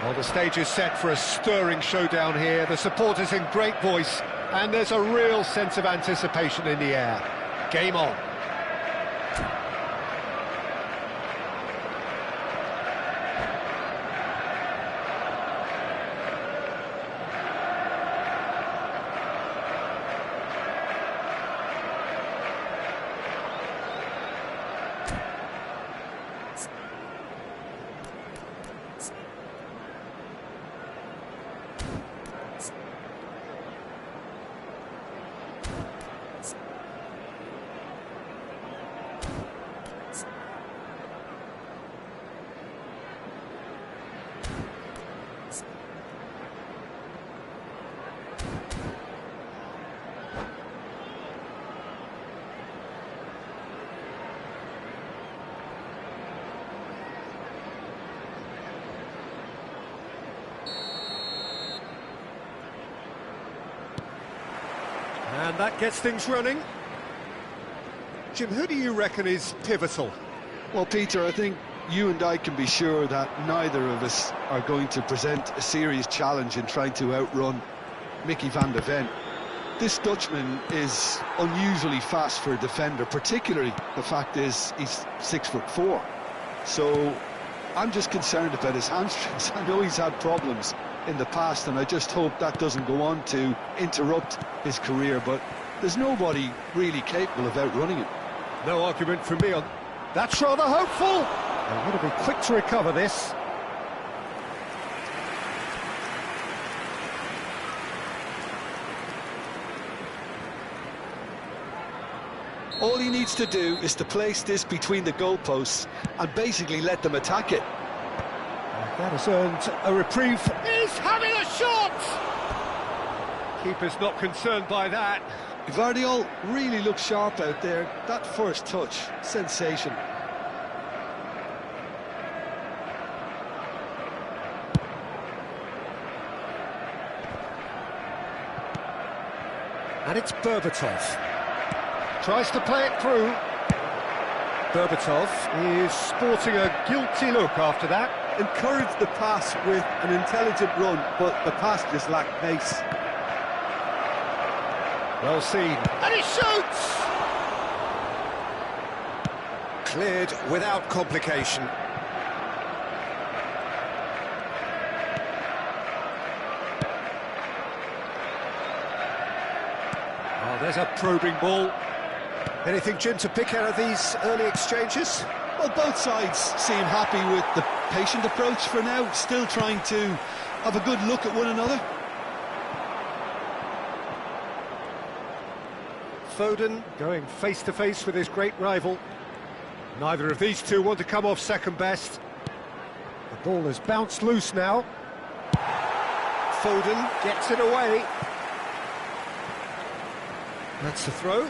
Well, the stage is set for a stirring showdown here. The supporters in great voice, and there's a real sense of anticipation in the air. Game on. And that gets things running. Jim, who do you reckon is pivotal? Well, Peter, I think you and I can be sure that neither of us are going to present a serious challenge in trying to outrun Mickey van de Ven. This Dutchman is unusually fast for a defender, particularly the fact is he's 6'4". So I'm just concerned about his hamstrings. I know he's had problems in the past, and I just hope that doesn't go on to interrupt his career, but there's nobody really capable of outrunning him. No argument from me on... That's rather hopeful! I'm going to be quick to recover this. All he needs to do is to place this between the goalposts and basically let them attack it. That has earned a reprieve. He's having a shot! Keeper's not concerned by that. Gvardiol really looks sharp out there. That first touch, sensation. And it's Berbatov. Tries to play it through. Berbatov is sporting a guilty look after that. Encouraged the pass with an intelligent run, but the pass just lacked pace. Well seen. And he shoots! Cleared without complication. Oh, there's a probing ball. Anything, Jim, to pick out of these early exchanges? Well, both sides seem happy with the patient approach for now, still trying to have a good look at one another. Foden going face-to-face with his great rival. Neither of these two want to come off second best. The ball has bounced loose now. Foden gets it away. That's the throw.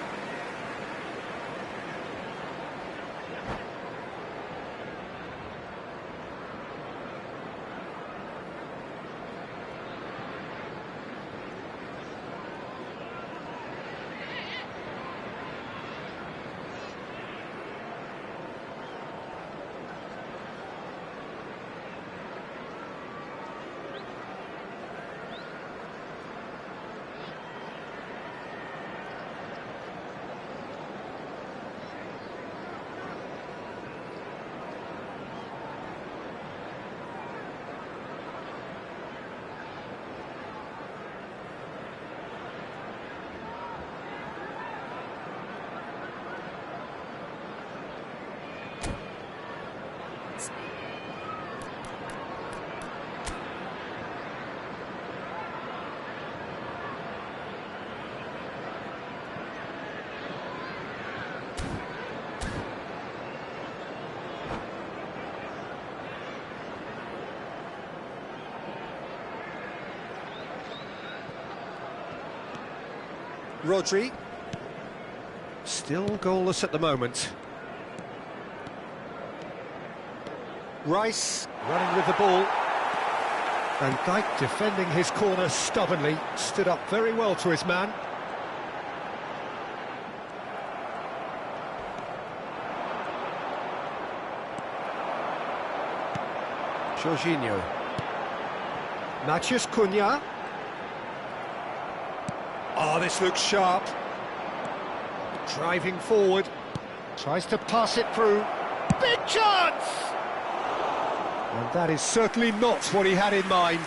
Rodri. Still goalless at the moment. Rice running with the ball. Van Dijk defending his corner stubbornly, stood up very well to his man. Jorginho. Matheus Cunha. Oh, this looks sharp. Driving forward. Tries to pass it through. Big chance! And that is certainly not what he had in mind.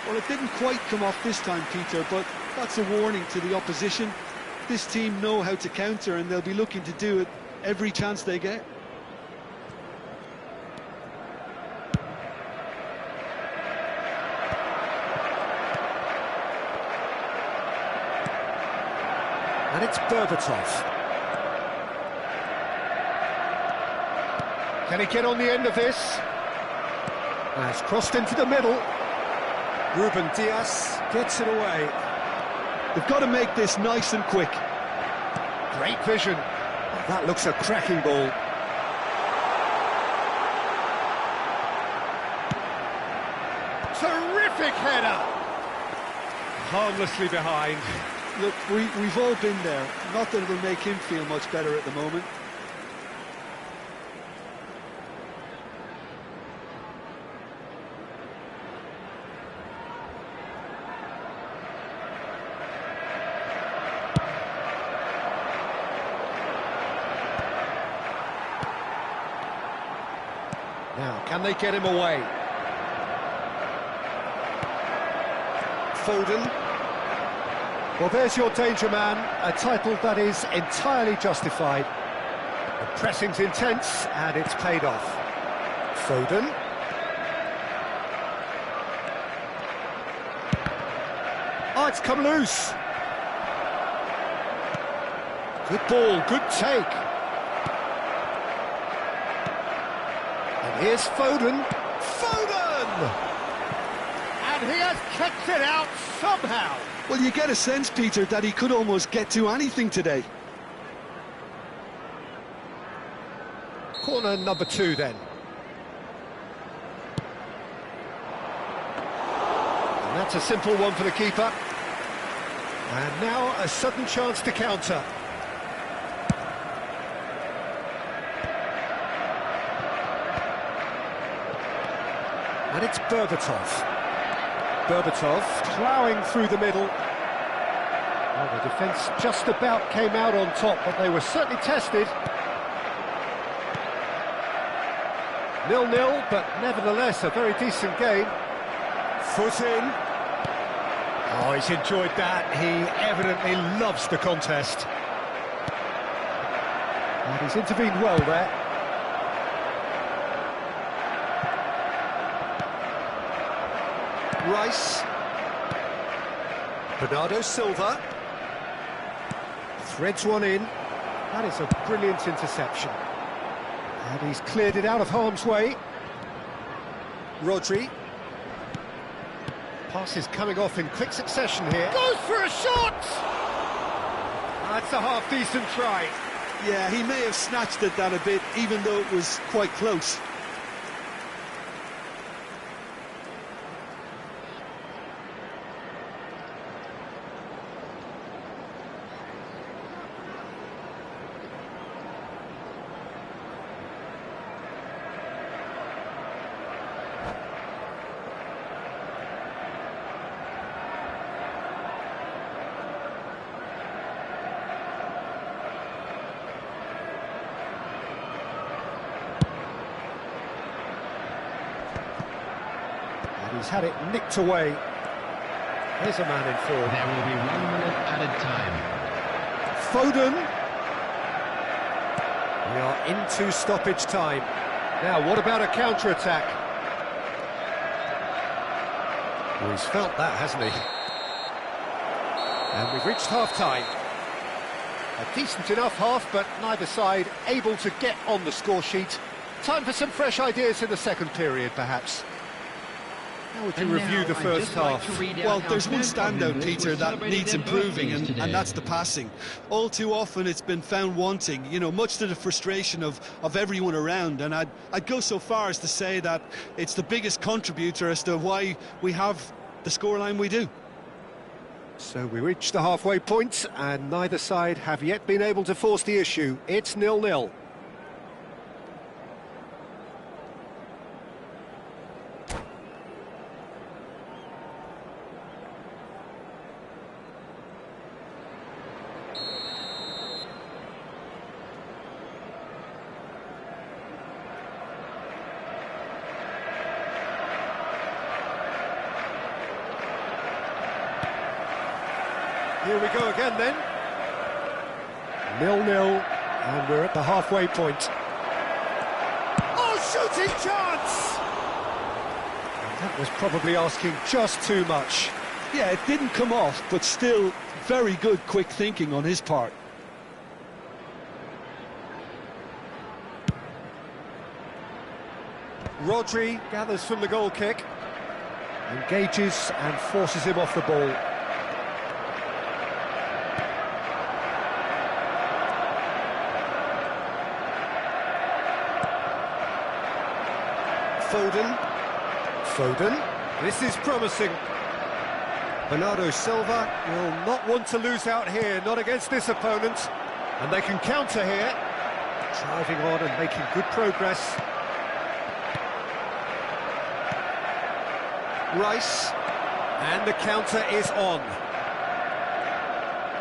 Well, it didn't quite come off this time, Peter, but that's a warning to the opposition. This team know how to counter, and they'll be looking to do it every chance they get. And it's Berbatov. Can he get on the end of this? Has crossed into the middle. Ruben Dias gets it away. They've got to make this nice and quick. Great vision. That looks a cracking ball. Terrific header. Harmlessly behind. Look, we've all been there. Not that it'll make him feel much better at the moment. Now, can they get him away? Foden. Well, there's your danger man, a title that is entirely justified. The pressing's intense, and it's paid off. Foden. Oh, it's come loose. Good ball, good take. And here's Foden. Foden! And he has kicked it out somehow. Well, you get a sense, Peter, that he could almost get to anything today. Corner number 2 then. And that's a simple one for the keeper. And now a sudden chance to counter. And it's Berbatov. Berbatov ploughing through the middle. Well, the defence just about came out on top, but they were certainly tested. 0-0, but nevertheless a very decent game. Foot in. Oh, he's enjoyed that. He evidently loves the contest. And he's intervened well there. Rice. Bernardo Silva. Threads one in. That is a brilliant interception. And he's cleared it out of harm's way. Rodri. Pass is coming off in quick succession here. Goes for a shot! That's a half-decent try. Yeah, he may have snatched at that a bit, even though it was quite close. He's had it nicked away. Here's a man in form. There will be 1 minute added time. Foden. We are into stoppage time. Now, what about a counter-attack? Well, he's felt that, hasn't he? And we've reached half-time. A decent enough half, but neither side able to get on the score sheet. Time for some fresh ideas in the second period, perhaps. How would you And review now the I'd first just like half? to read out Well, how there's one both our standout, members Peter, were that celebrating needs their improving, birthdays today. and that's the passing. All too often it's been found wanting, you know, much to the frustration of everyone around. And I'd go so far as to say that it's the biggest contributor as to why we have the scoreline we do. So we reach the halfway point, and neither side have yet been able to force the issue. It's 0-0. Here we go again then. 0-0, and we're at the halfway point. Oh, shooting chance! And that was probably asking just too much. Yeah, it didn't come off, but still very good quick thinking on his part. Rodri gathers from the goal kick, engages and forces him off the ball. Foden, this is promising. Bernardo Silva will not want to lose out here, not against this opponent. And they can counter here. Driving on and making good progress. Rice, and the counter is on.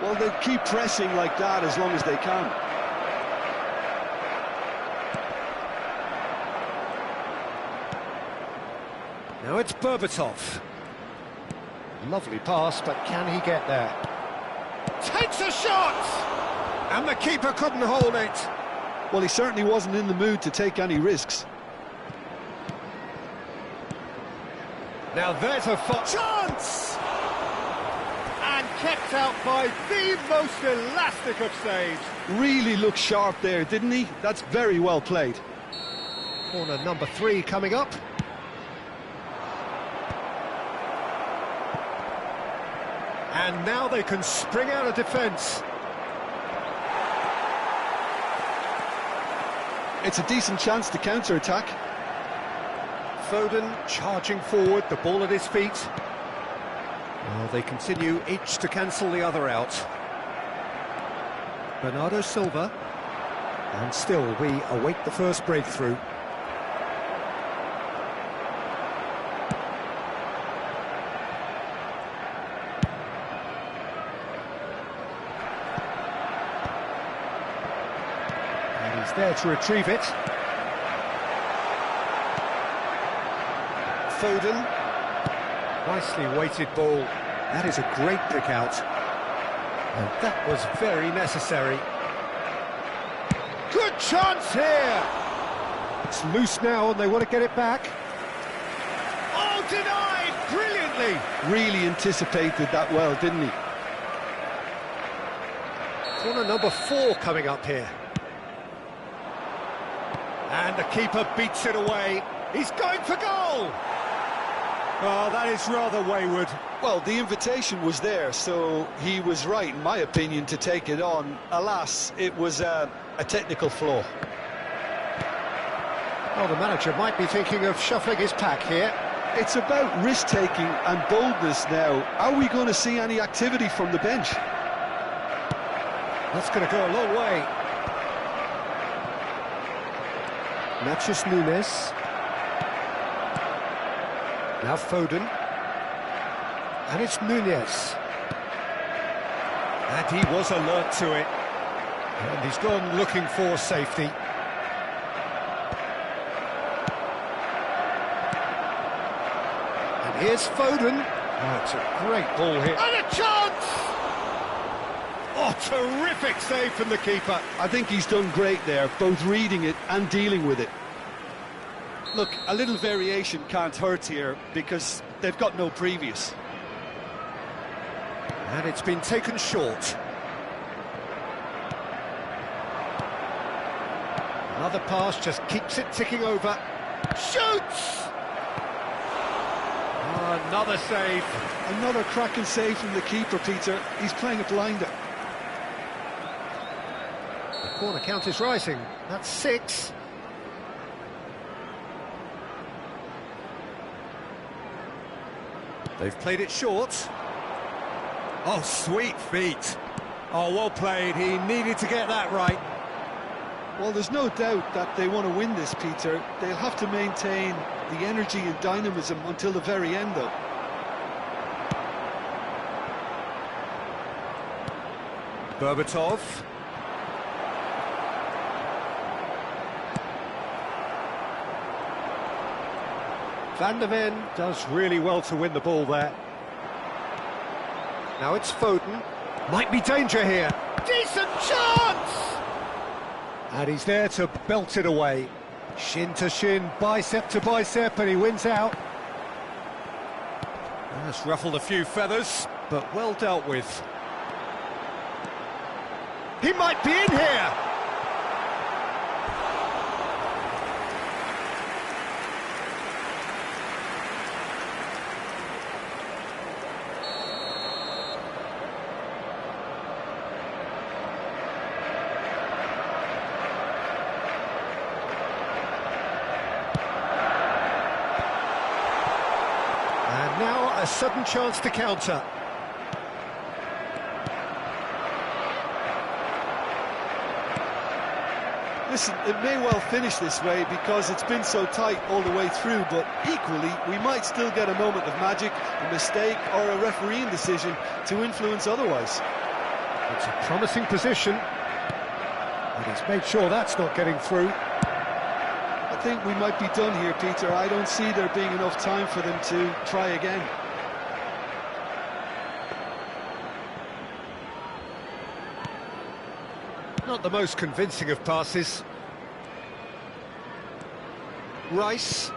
Well, they keep pressing like that as long as they can. Now it's Berbatov. Lovely pass, but can he get there? Takes a shot! And the keeper couldn't hold it. Well, he certainly wasn't in the mood to take any risks. Now there's a chance! And kept out by the most elastic of saves. Really looked sharp there, didn't he? That's very well played. Corner number 3 coming up. And now they can spring out of defence. It's a decent chance to counter-attack. Foden charging forward, the ball at his feet. Well, they continue each to cancel the other out. Bernardo Silva. And still we await the first breakthrough. And he's there to retrieve it. Foden. Nicely weighted ball. That is a great pick out. And that was very necessary. Good chance here! It's loose now and they want to get it back. Oh, denied! Brilliantly! Really anticipated that well, didn't he? Corner number 4 coming up here. And the keeper beats it away. He's going for goal! Oh, that is rather wayward. Well, the invitation was there, so he was right, in my opinion, to take it on. Alas, it was a technical flaw. Well, the manager might be thinking of shuffling his pack here. It's about risk-taking and boldness now. Are we going to see any activity from the bench? That's going to go a long way. Nachos Nunes. Now Foden. And it's Nunez. And he was alert to it. And he's gone looking for safety. And here's Foden. Oh, it's a great ball here. And a chance! Oh, terrific save from the keeper. I think he's done great there, both reading it and dealing with it. Look, a little variation can't hurt here because they've got no previous. And it's been taken short. Another pass just keeps it ticking over. Shoots! Another save. Another cracking save from the keeper, Peter. He's playing a blinder. The corner count is rising. That's 6. They've played it short. Oh, sweet feet. Oh, well played. He needed to get that right. Well, there's no doubt that they want to win this, Peter. They'll have to maintain the energy and dynamism until the very end, though. Berbatov. Van der Ven does really well to win the ball there. Now it's Foden. Might be danger here. Decent chance! And he's there to belt it away. Shin to shin, bicep to bicep, and he wins out. That's ruffled a few feathers, but well dealt with. He might be in here! And now a sudden chance to counter. Listen, it may well finish this way because it's been so tight all the way through, but equally, we might still get a moment of magic, a mistake, or a refereeing decision to influence otherwise. It's a promising position, and he's made sure that's not getting through. I think we might be done here, Peter. I don't see there being enough time for them to try again. Not the most convincing of passes. Rice.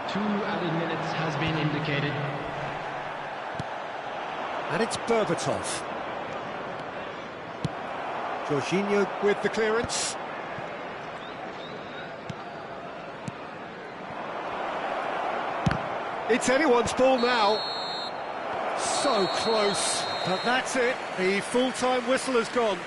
Two added minutes has been indicated. And it's Berbatov. Jorginho with the clearance. It's anyone's ball now. So close. But that's it. The full-time whistle has gone.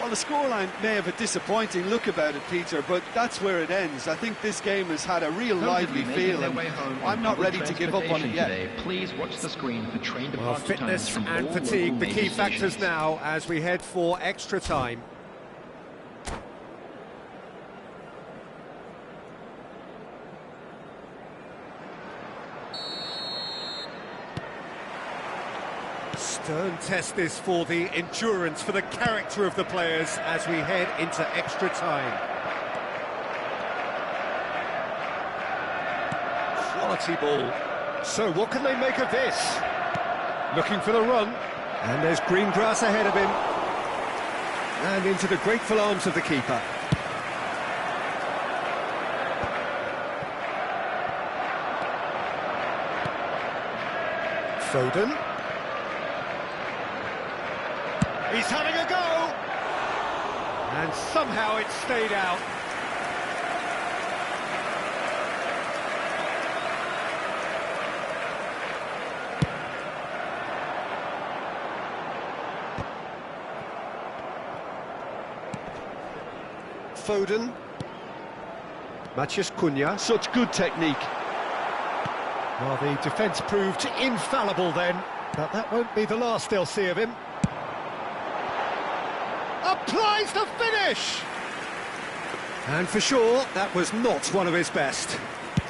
Well, the scoreline may have a disappointing look about it, Peter, but that's where it ends. I think this game has had a real lively feel, and I'm not ready to give up on it yet. Today. Please watch the screen for train Well, departure fitness times from and all fatigue, local the key major factors stations. now as we head for extra time. Stern test this for the endurance, for the character of the players as we head into extra time. Quality ball. So what can they make of this? Looking for the run, and there's green grass ahead of him. And into the grateful arms of the keeper. Foden. He's having a go! And somehow it stayed out. Foden. Matheus Cunha. Such good technique. Well, the defence proved infallible then, but that won't be the last they'll see of him. Applies the finish! And for sure, that was not one of his best.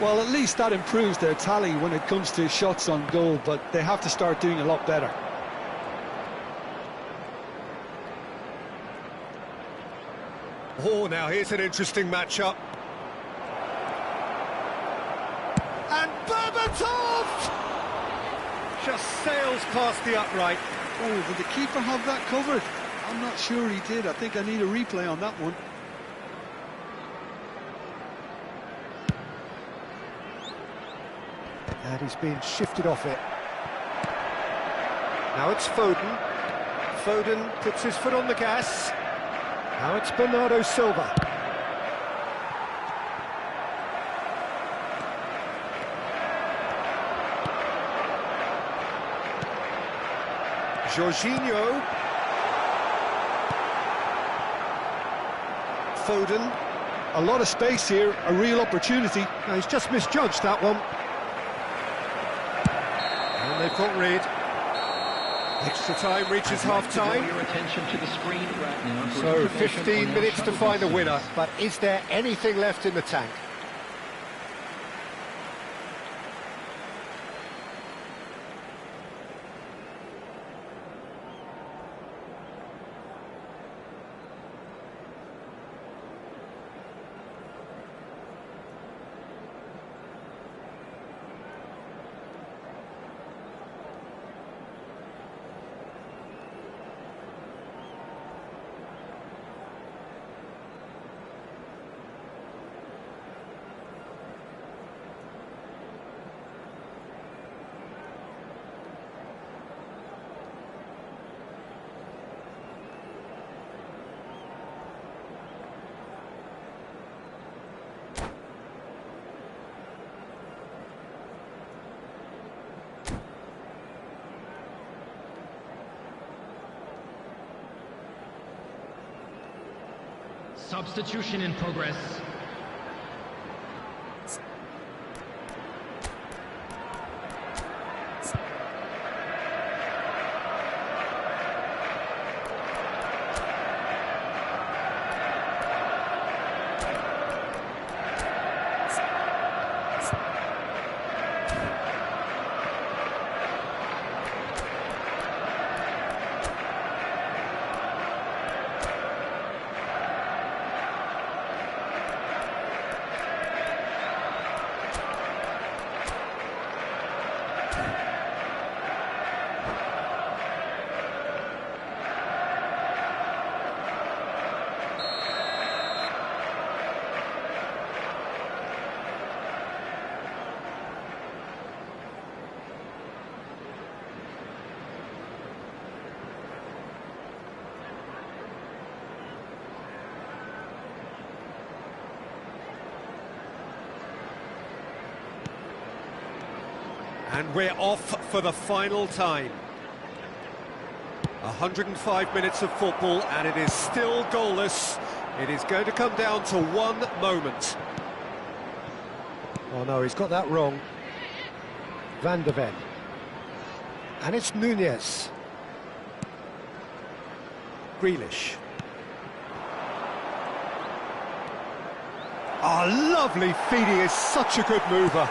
Well, at least that improves their tally when it comes to shots on goal, but they have to start doing a lot better. Oh, now here's an interesting matchup. And Berbatov! Just sails past the upright. Oh, did the keeper have that covered? I'm not sure he did. I think I need a replay on that one. And he's being shifted off it. Now it's Foden. Foden puts his foot on the gas. Now it's Bernardo Silva. Jorginho. Foden. A lot of space here, a real opportunity. No, he's just misjudged that one. And they've got rid. Extra time reaches half-time. Your attention to the screen right now. So 15 minutes to find a winner, but is there anything left in the tank? Substitution in progress. And we're off for the final time. 105 minutes of football, and it is still goalless. It is going to come down to one moment. Oh no, he's got that wrong. Van de Ven. And it's Nunez. Grealish. Oh, lovely feed. He is such a good mover.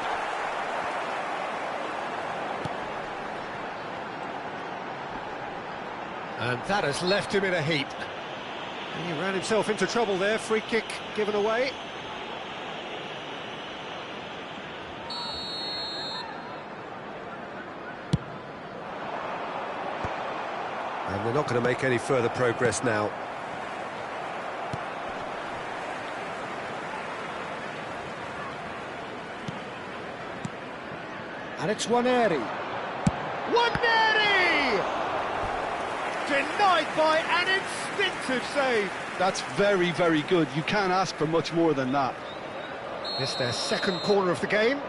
And that has left him in a heap. And he ran himself into trouble there. Free kick given away. And they're not going to make any further progress now. And it's Nwaneri. Nwaneri! Denied by an instinctive save. That's very, very good. You can't ask for much more than that. It's their second corner of the game.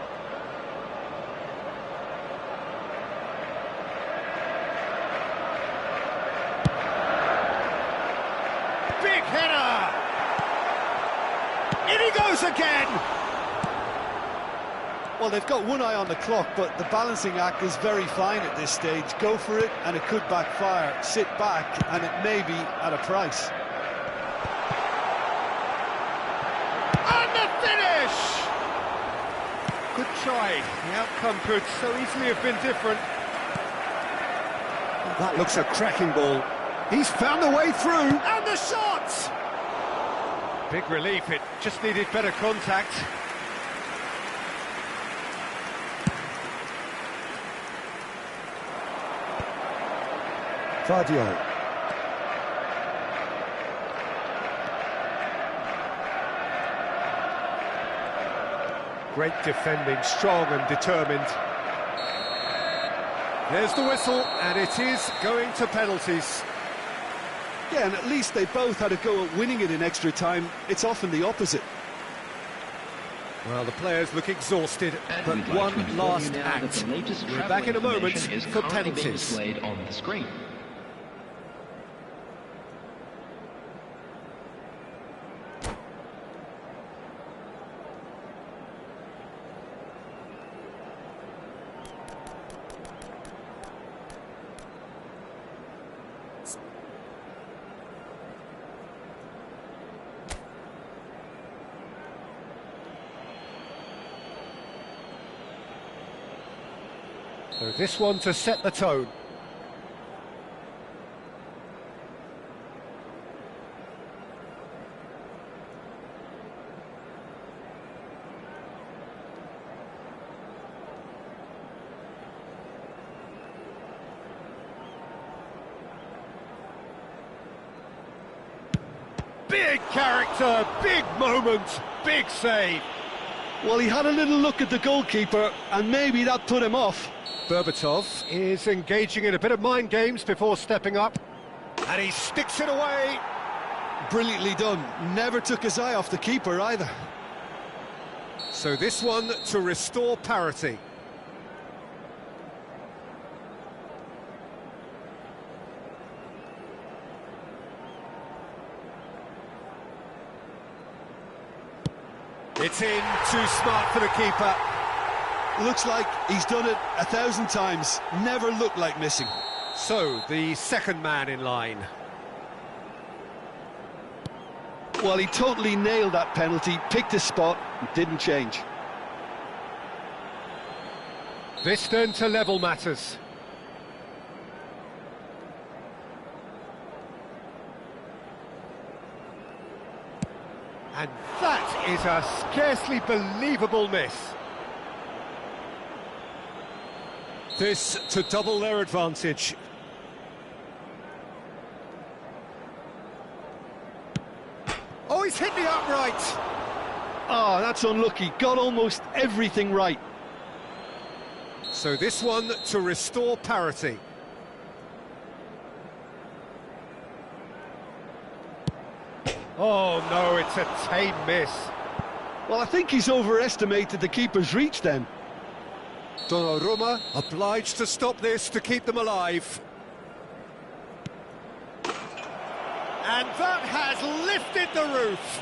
Big header! In he goes again! Well, they've got one eye on the clock, but the balancing act is very fine at this stage. Go for it, and it could backfire. Sit back, and it may be at a price. And the finish! Good try. The outcome could so easily have been different. Oh, that looks a cracking ball. He's found a way through, and the shot! Big relief, it just needed better contact. Vardio. Great defending, strong and determined. There's the whistle, and it is going to penalties. Yeah, and at least they both had a go at winning it in extra time. It's often the opposite. Well, the players look exhausted, And but we'd like to one inform last you now that act. the latest We're travel back in a moment information is for currently being penalties. displayed on the screen. So this one to set the tone. Big character, big moment, big save. Well, he had a little look at the goalkeeper, and maybe that put him off. Berbatov is engaging in a bit of mind games before stepping up. And he sticks it away. Brilliantly done. Never took his eye off the keeper either. So this one to restore parity. It's in, too smart for the keeper. Looks like he's done it 1,000 times. Never looked like missing. So, the second man in line. Well, he totally nailed that penalty, picked his spot, didn't change. This then to level matters. And that is a scarcely believable miss. This to double their advantage. Oh, he's hit the upright. Oh, that's unlucky. Got almost everything right. So this one to restore parity. Oh no, it's a tame miss. Well, I think he's overestimated the keeper's reach then. Donnarumma obliged to stop this to keep them alive. And that has lifted the roof.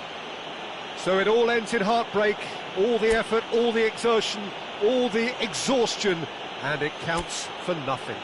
So it all ends in heartbreak, all the effort, all the exertion, all the exhaustion, and it counts for nothing.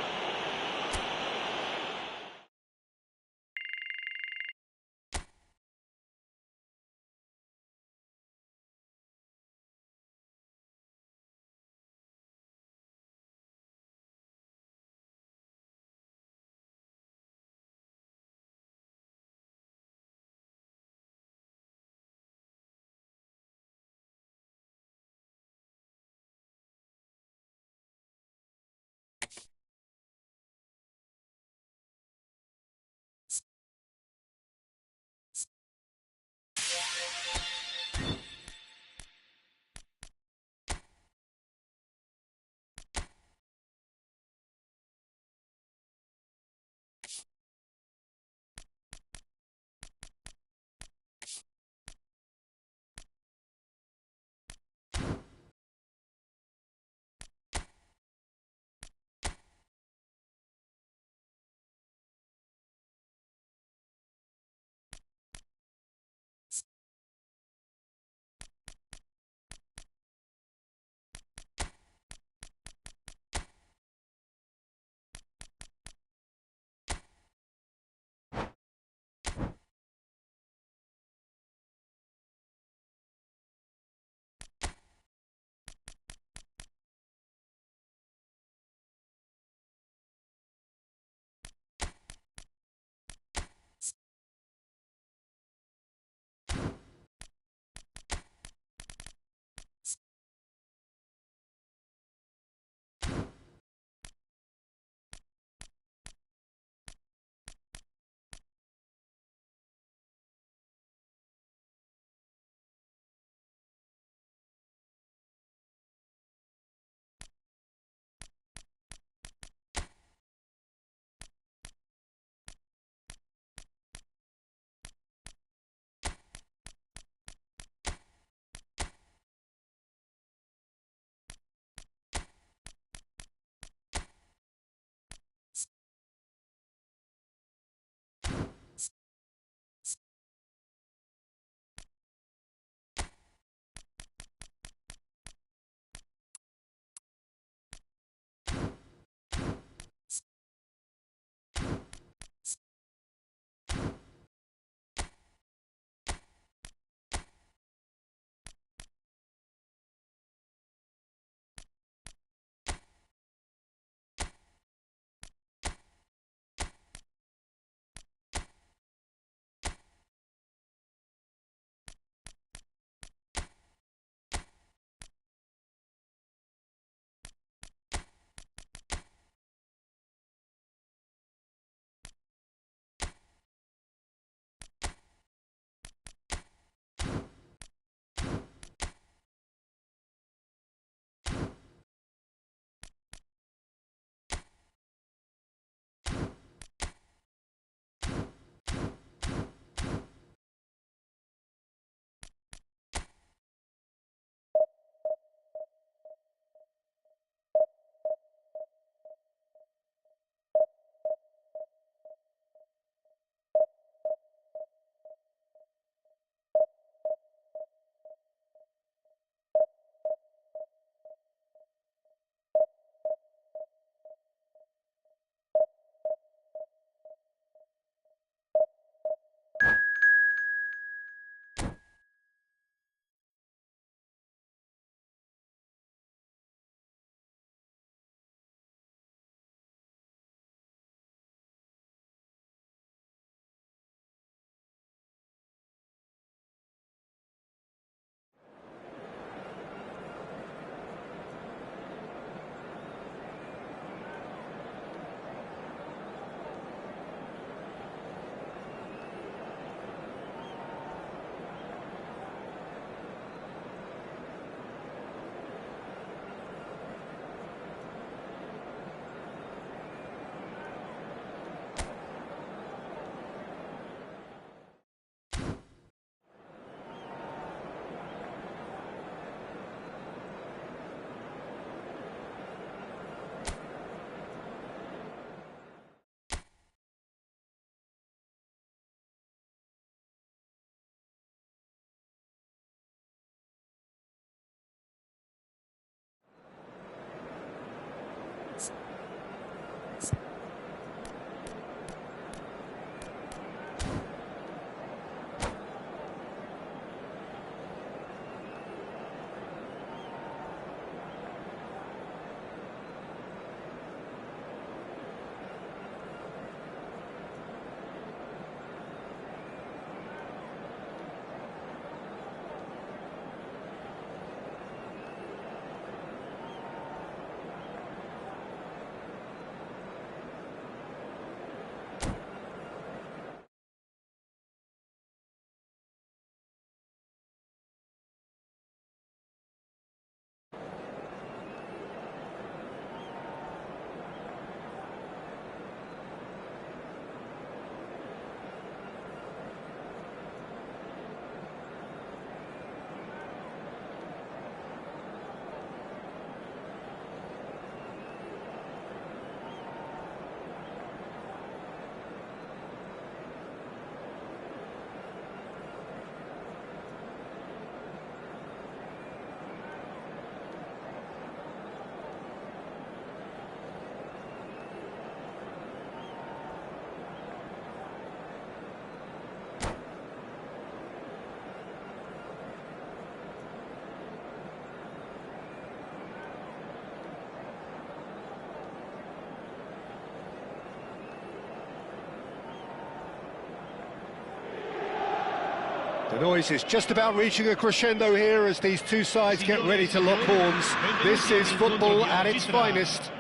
The noise is just about reaching a crescendo here as these two sides get ready to lock horns. This is football at its finest.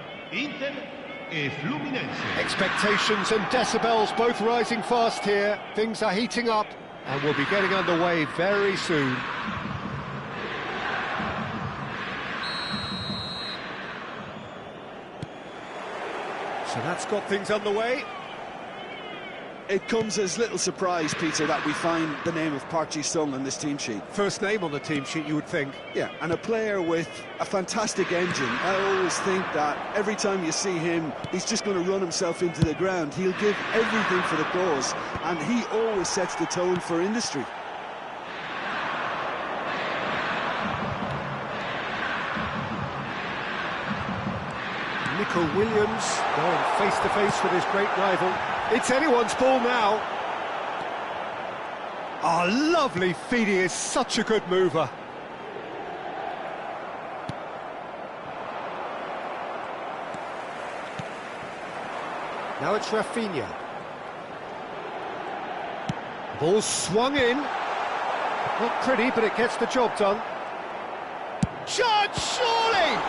Expectations and decibels both rising fast here. Things are heating up and we'll be getting underway very soon. So that's got things underway. It comes as little surprise, Peter, that we find the name of Park Ji-sung on this team sheet. First name on the team sheet, you would think. Yeah, and a player with a fantastic engine. I always think that every time you see him, he's just going to run himself into the ground. He'll give everything for the cause, and he always sets the tone for industry. Nico Williams going face-to-face with his great rival. It's anyone's ball now. Oh, lovely feed, he is such a good mover. Now it's Rafinha. Ball swung in. Not pretty, but it gets the job done. Shot, surely!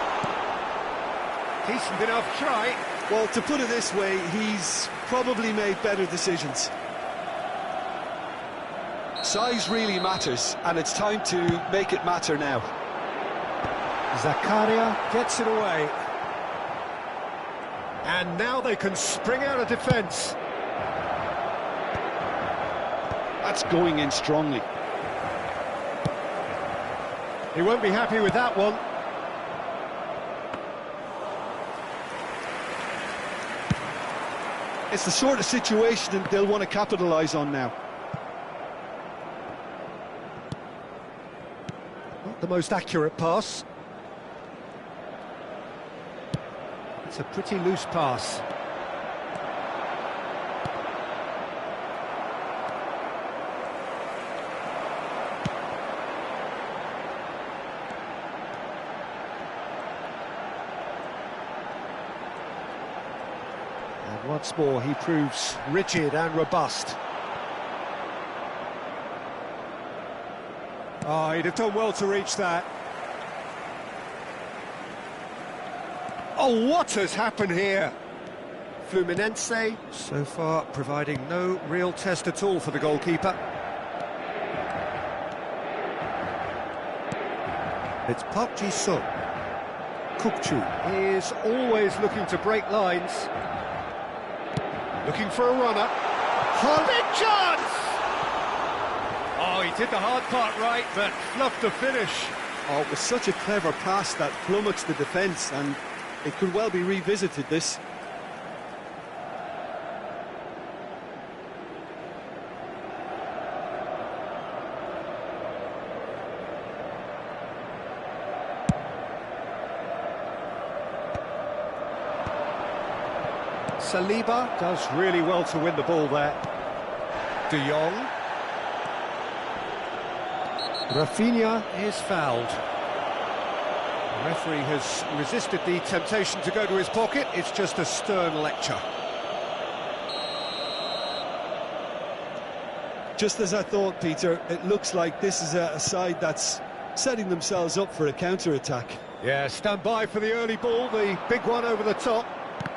Decent enough try. Well, to put it this way, he's probably made better decisions. Size really matters, and it's time to make it matter now. Zakaria gets it away. And now they can spring out of defence. That's going in strongly. He won't be happy with that one. It's the sort of situation that they'll want to capitalise on now. Not the most accurate pass. It's a pretty loose pass. And once more he proves rigid and robust. Oh, he'd have done well to reach that. Oh, what has happened here? Fluminense, so far, providing no real test at all for the goalkeeper. It's Park Ji-sung. Kukçu is always looking to break lines. Looking for a runner. Holding chance! Oh, he did the hard part right, but fluffed the finish. Oh, it was such a clever pass that flummoxed the defence, and it could well be revisited, this. Saliba does really well to win the ball there. De Jong. Rafinha is fouled. The referee has resisted the temptation to go to his pocket. It's just a stern lecture. Just as I thought, Peter, it looks like this is a side that's setting themselves up for a counter-attack. Yeah, stand by for the early ball, the big one over the top.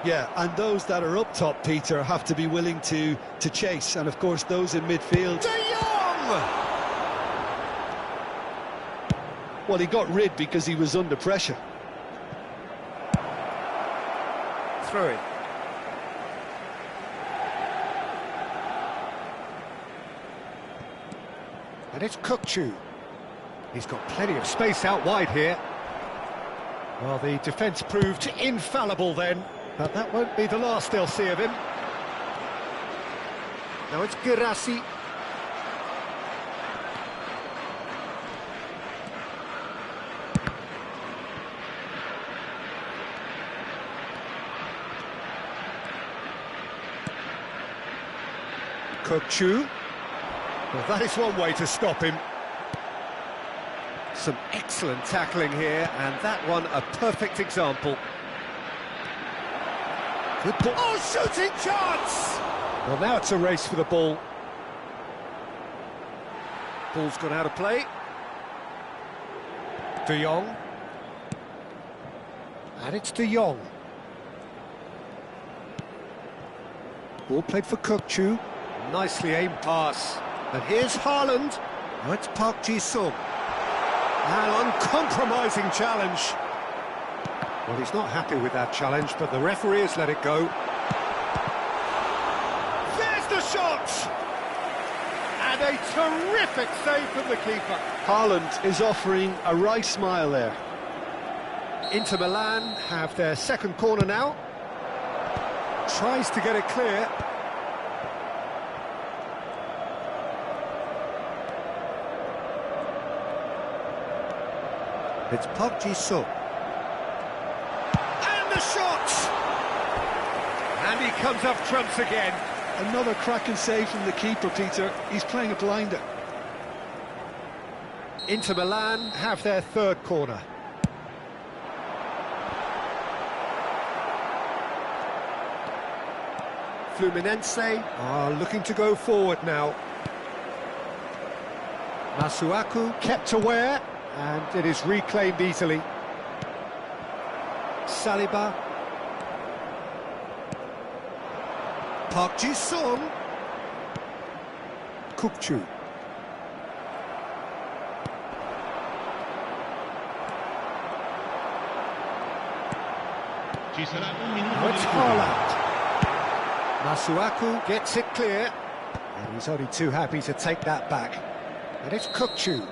Yeah, and those that are up top, Peter, have to be willing to chase, and of course those in midfield. De Jong! Well, he got rid because he was under pressure. Through it. And it's Kukçu. He's got plenty of space out wide here. Well, the defence proved infallible then, but that won't be the last they'll see of him. Now it's Guirassy. Kukçu. Well, that is one way to stop him. Some excellent tackling here, and that one a perfect example. Good ball. Oh, shooting chance! Well, now it's a race for the ball. Ball's gone out of play. De Jong. And it's De Jong. Ball played for Kukçu. Nicely aimed pass. And here's Haaland. Now it's Park Ji-sung. An uncompromising challenge. Well, he's not happy with that challenge, but the referee has let it go. There's the shot! And a terrific save from the keeper. Haaland is offering a right smile there. Inter Milan have their second corner now. Tries to get it clear. It's Park Ji-sung. And the shot! And he comes up trumps again. Another cracking save from the keeper, Peter. He's playing a blinder. Inter Milan have their third corner. Fluminense are looking to go forward now. Masuaku kept aware, and it is reclaimed easily. Saliba. Park Ji-sung. Kukçu. Now it's Haaland. Masuaku gets it clear, and he's only too happy to take that back. And it's Kukçu.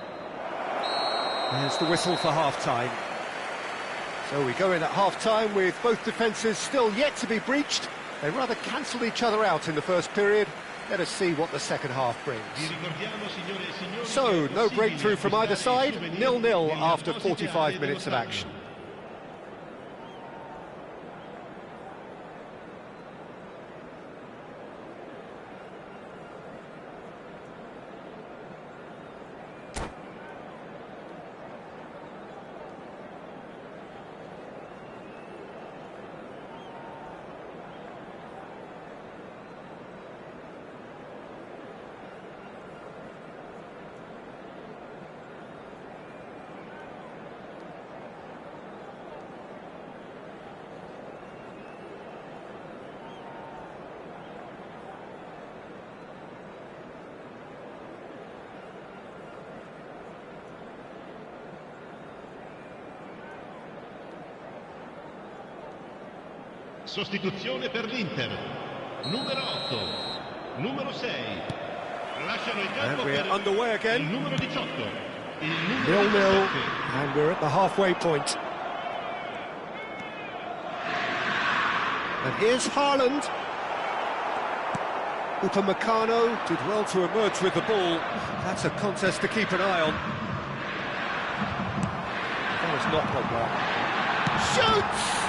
There's the whistle for half-time. So we go in at half-time with both defences still yet to be breached. They rather cancelled each other out in the first period. Let us see what the second half brings. So, no breakthrough from either side, 0-0 after 45 minutes of action. Sostituzione per l'Inter. Numero 8, numero 6. Lasciano il campo And we're per underway il again. numero 18. Il numero 0-0, 17. and we're at the halfway point. And here's Haaland. Upamecano did well to emerge with the ball. That's a contest to keep an eye on. That was not Pogba. Shoots!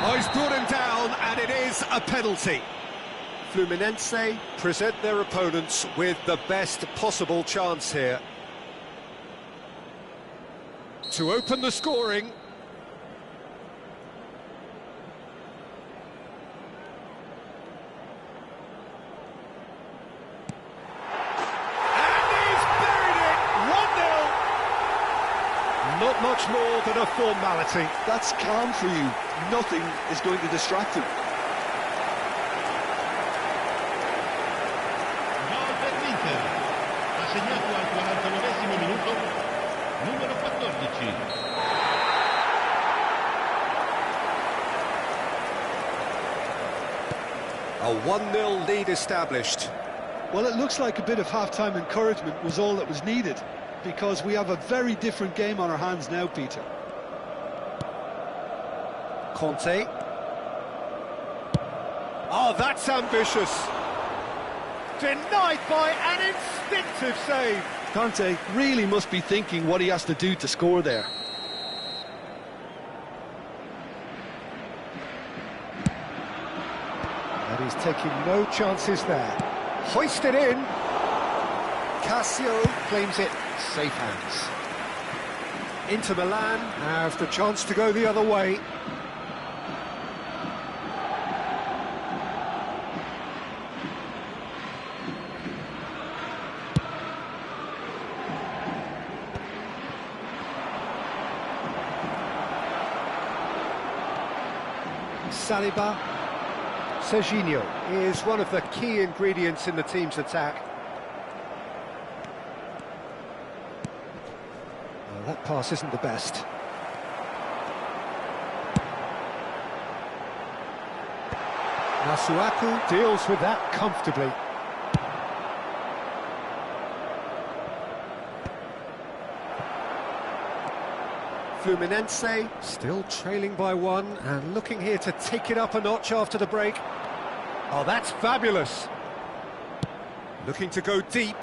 Oh, he's brought him down, and it is a penalty. Fluminense present their opponents with the best possible chance here to open the scoring. And he's buried it! 1-0. Not much more than a formality. That's calm for you. Nothing is going to distract him. Gol per l'Inter. Ha segnato al 49esimo minuto. Numero 14. A 1-0 lead established. Well, it looks like a bit of half-time encouragement was all that was needed, because we have a very different game on our hands now, Peter. Conte. Oh, that's ambitious. Denied by an instinctive save. Conte really must be thinking what he has to do to score there. And he's taking no chances there. Hoisted in. Cassio claims it. Safe hands. Inter Milan have the chance to go the other way. Saliba. Serginho is one of the key ingredients in the team's attack. Oh, that pass isn't the best. Masuaku deals with that comfortably. Fluminense still trailing by one and looking here to take it up a notch after the break. Oh, that's fabulous. Looking to go deep.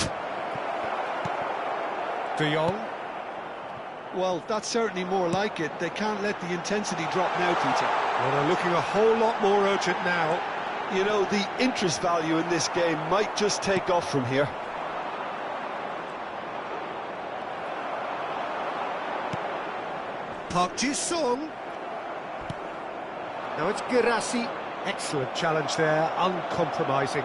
De Jong. Well, that's certainly more like it. They can't let the intensity drop now, Peter. Well, they're looking a whole lot more urgent now. You know, the interest value in this game might just take off from here. Park Ji-sung. Now it's Girassi. Excellent challenge there, uncompromising.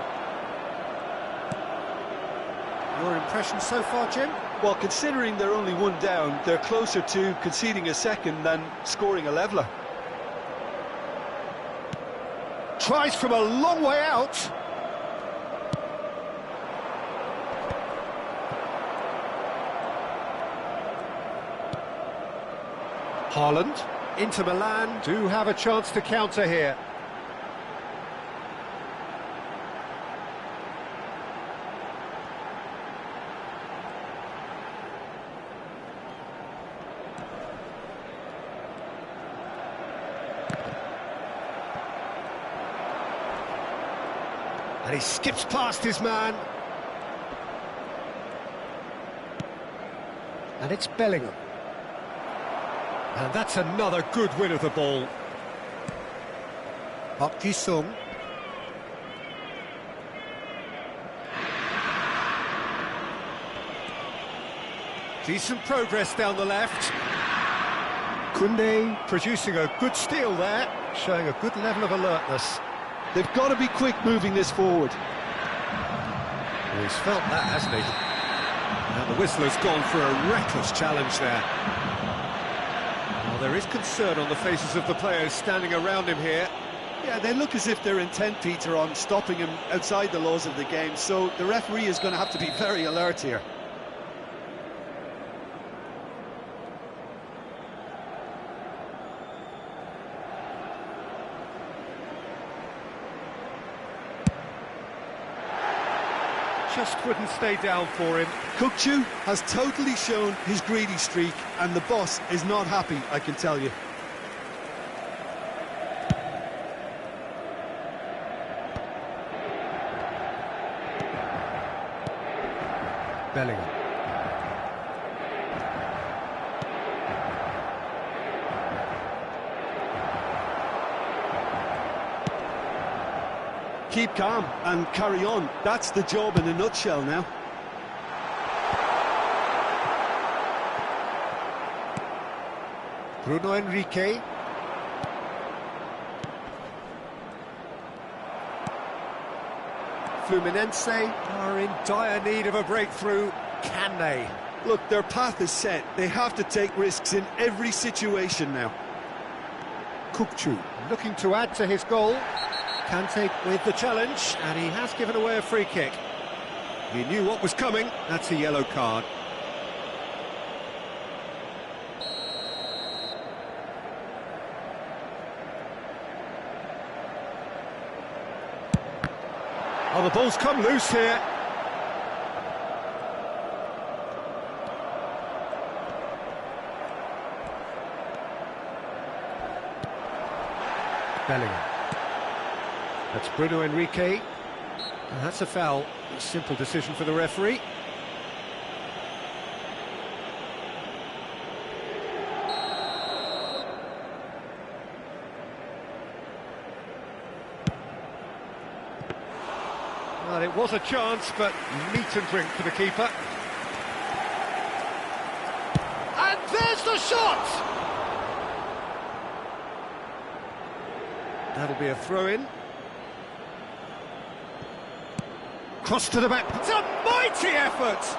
Your impression so far, Jim? Well, considering they're only one down, they're closer to conceding a second than scoring a leveller. Tries from a long way out. Haaland, Inter Milan do have a chance to counter here. And he skips past his man. And it's Bellingham. And that's another good win of the ball. Park Ji-sung. Decent progress down the left. Koundé producing a good steal there, showing a good level of alertness. They've got to be quick moving this forward. Well, he's felt that, hasn't he? And the whistler's gone for a reckless challenge there. Well, there is concern on the faces of the players standing around him here. Yeah, they look as if they're intent, Peter, on stopping him outside the laws of the game, so the referee is going to have to be very alert here. Just wouldn't stay down for him. Kukçu has totally shown his greedy streak, and the boss is not happy, I can tell you. Bellingham. Keep calm and carry on. That's the job in a nutshell now. Bruno Henrique. Fluminense are in dire need of a breakthrough. Can they? Look, their path is set. They have to take risks in every situation now. Kukçu looking to add to his goal. Kante with the challenge, and he has given away a free kick. He knew what was coming. That's a yellow card. Oh, the ball's come loose here. Bellingham. That's Bruno Henrique. And that's a foul. A simple decision for the referee. Well, it was a chance, but meat and drink for the keeper. And there's the shot! That'll be a throw-in. Cross to the back. It's a mighty effort!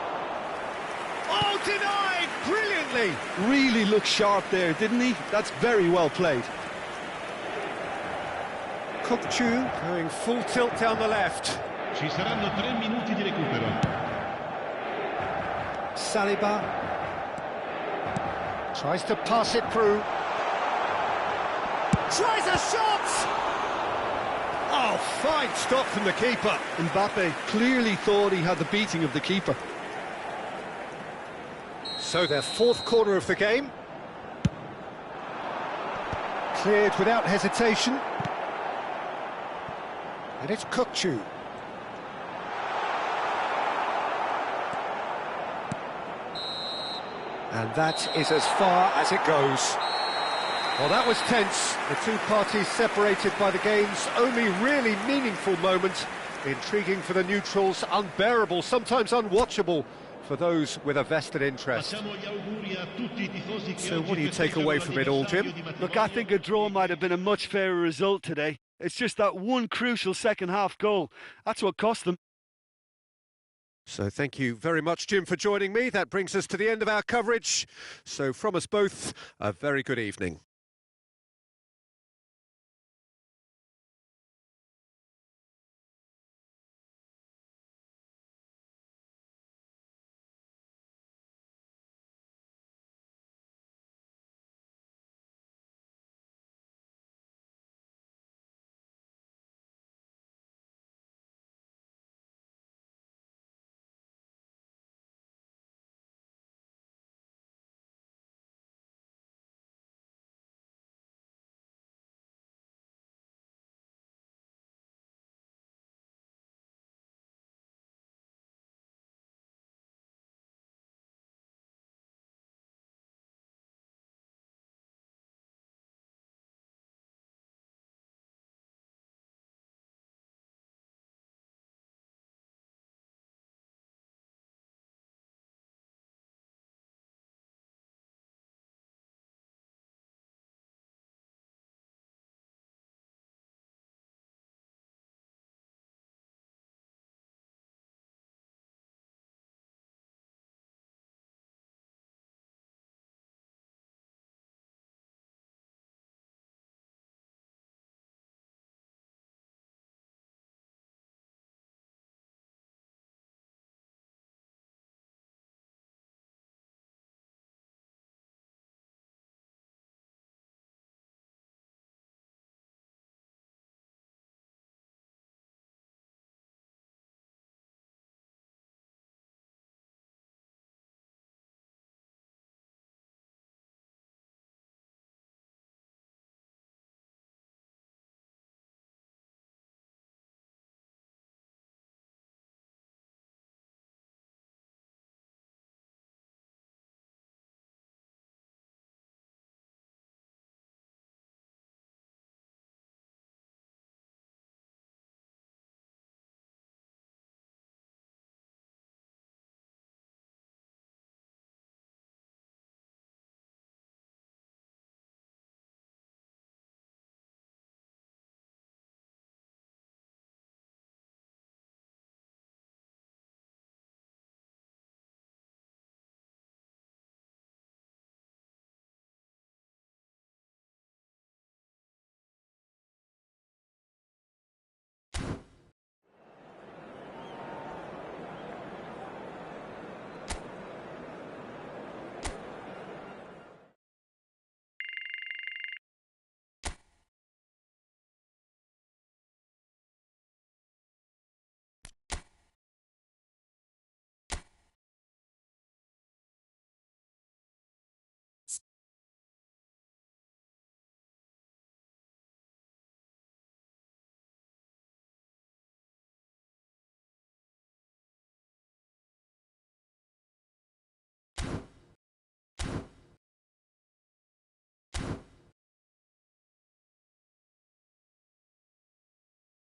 Oh, denied brilliantly! Really looked sharp there, didn't he? That's very well played. Kukçu going full tilt down the left. Ci saranno 3 minuti di recupero. Saliba tries to pass it through. Tries a shot! Oh, fine stop from the keeper. Mbappe clearly thought he had the beating of the keeper. So their fourth corner of the game. Cleared without hesitation. And it's Kukçu. And that is as far as it goes. Well, that was tense. The two parties separated by the game's only really meaningful moment. Intriguing for the neutrals, unbearable, sometimes unwatchable for those with a vested interest. So what do you take away from it all, Jim? Look, I think a draw might have been a much fairer result today. It's just that one crucial second-half goal. That's what cost them. So thank you very much, Jim, for joining me. That brings us to the end of our coverage. So from us both, a very good evening.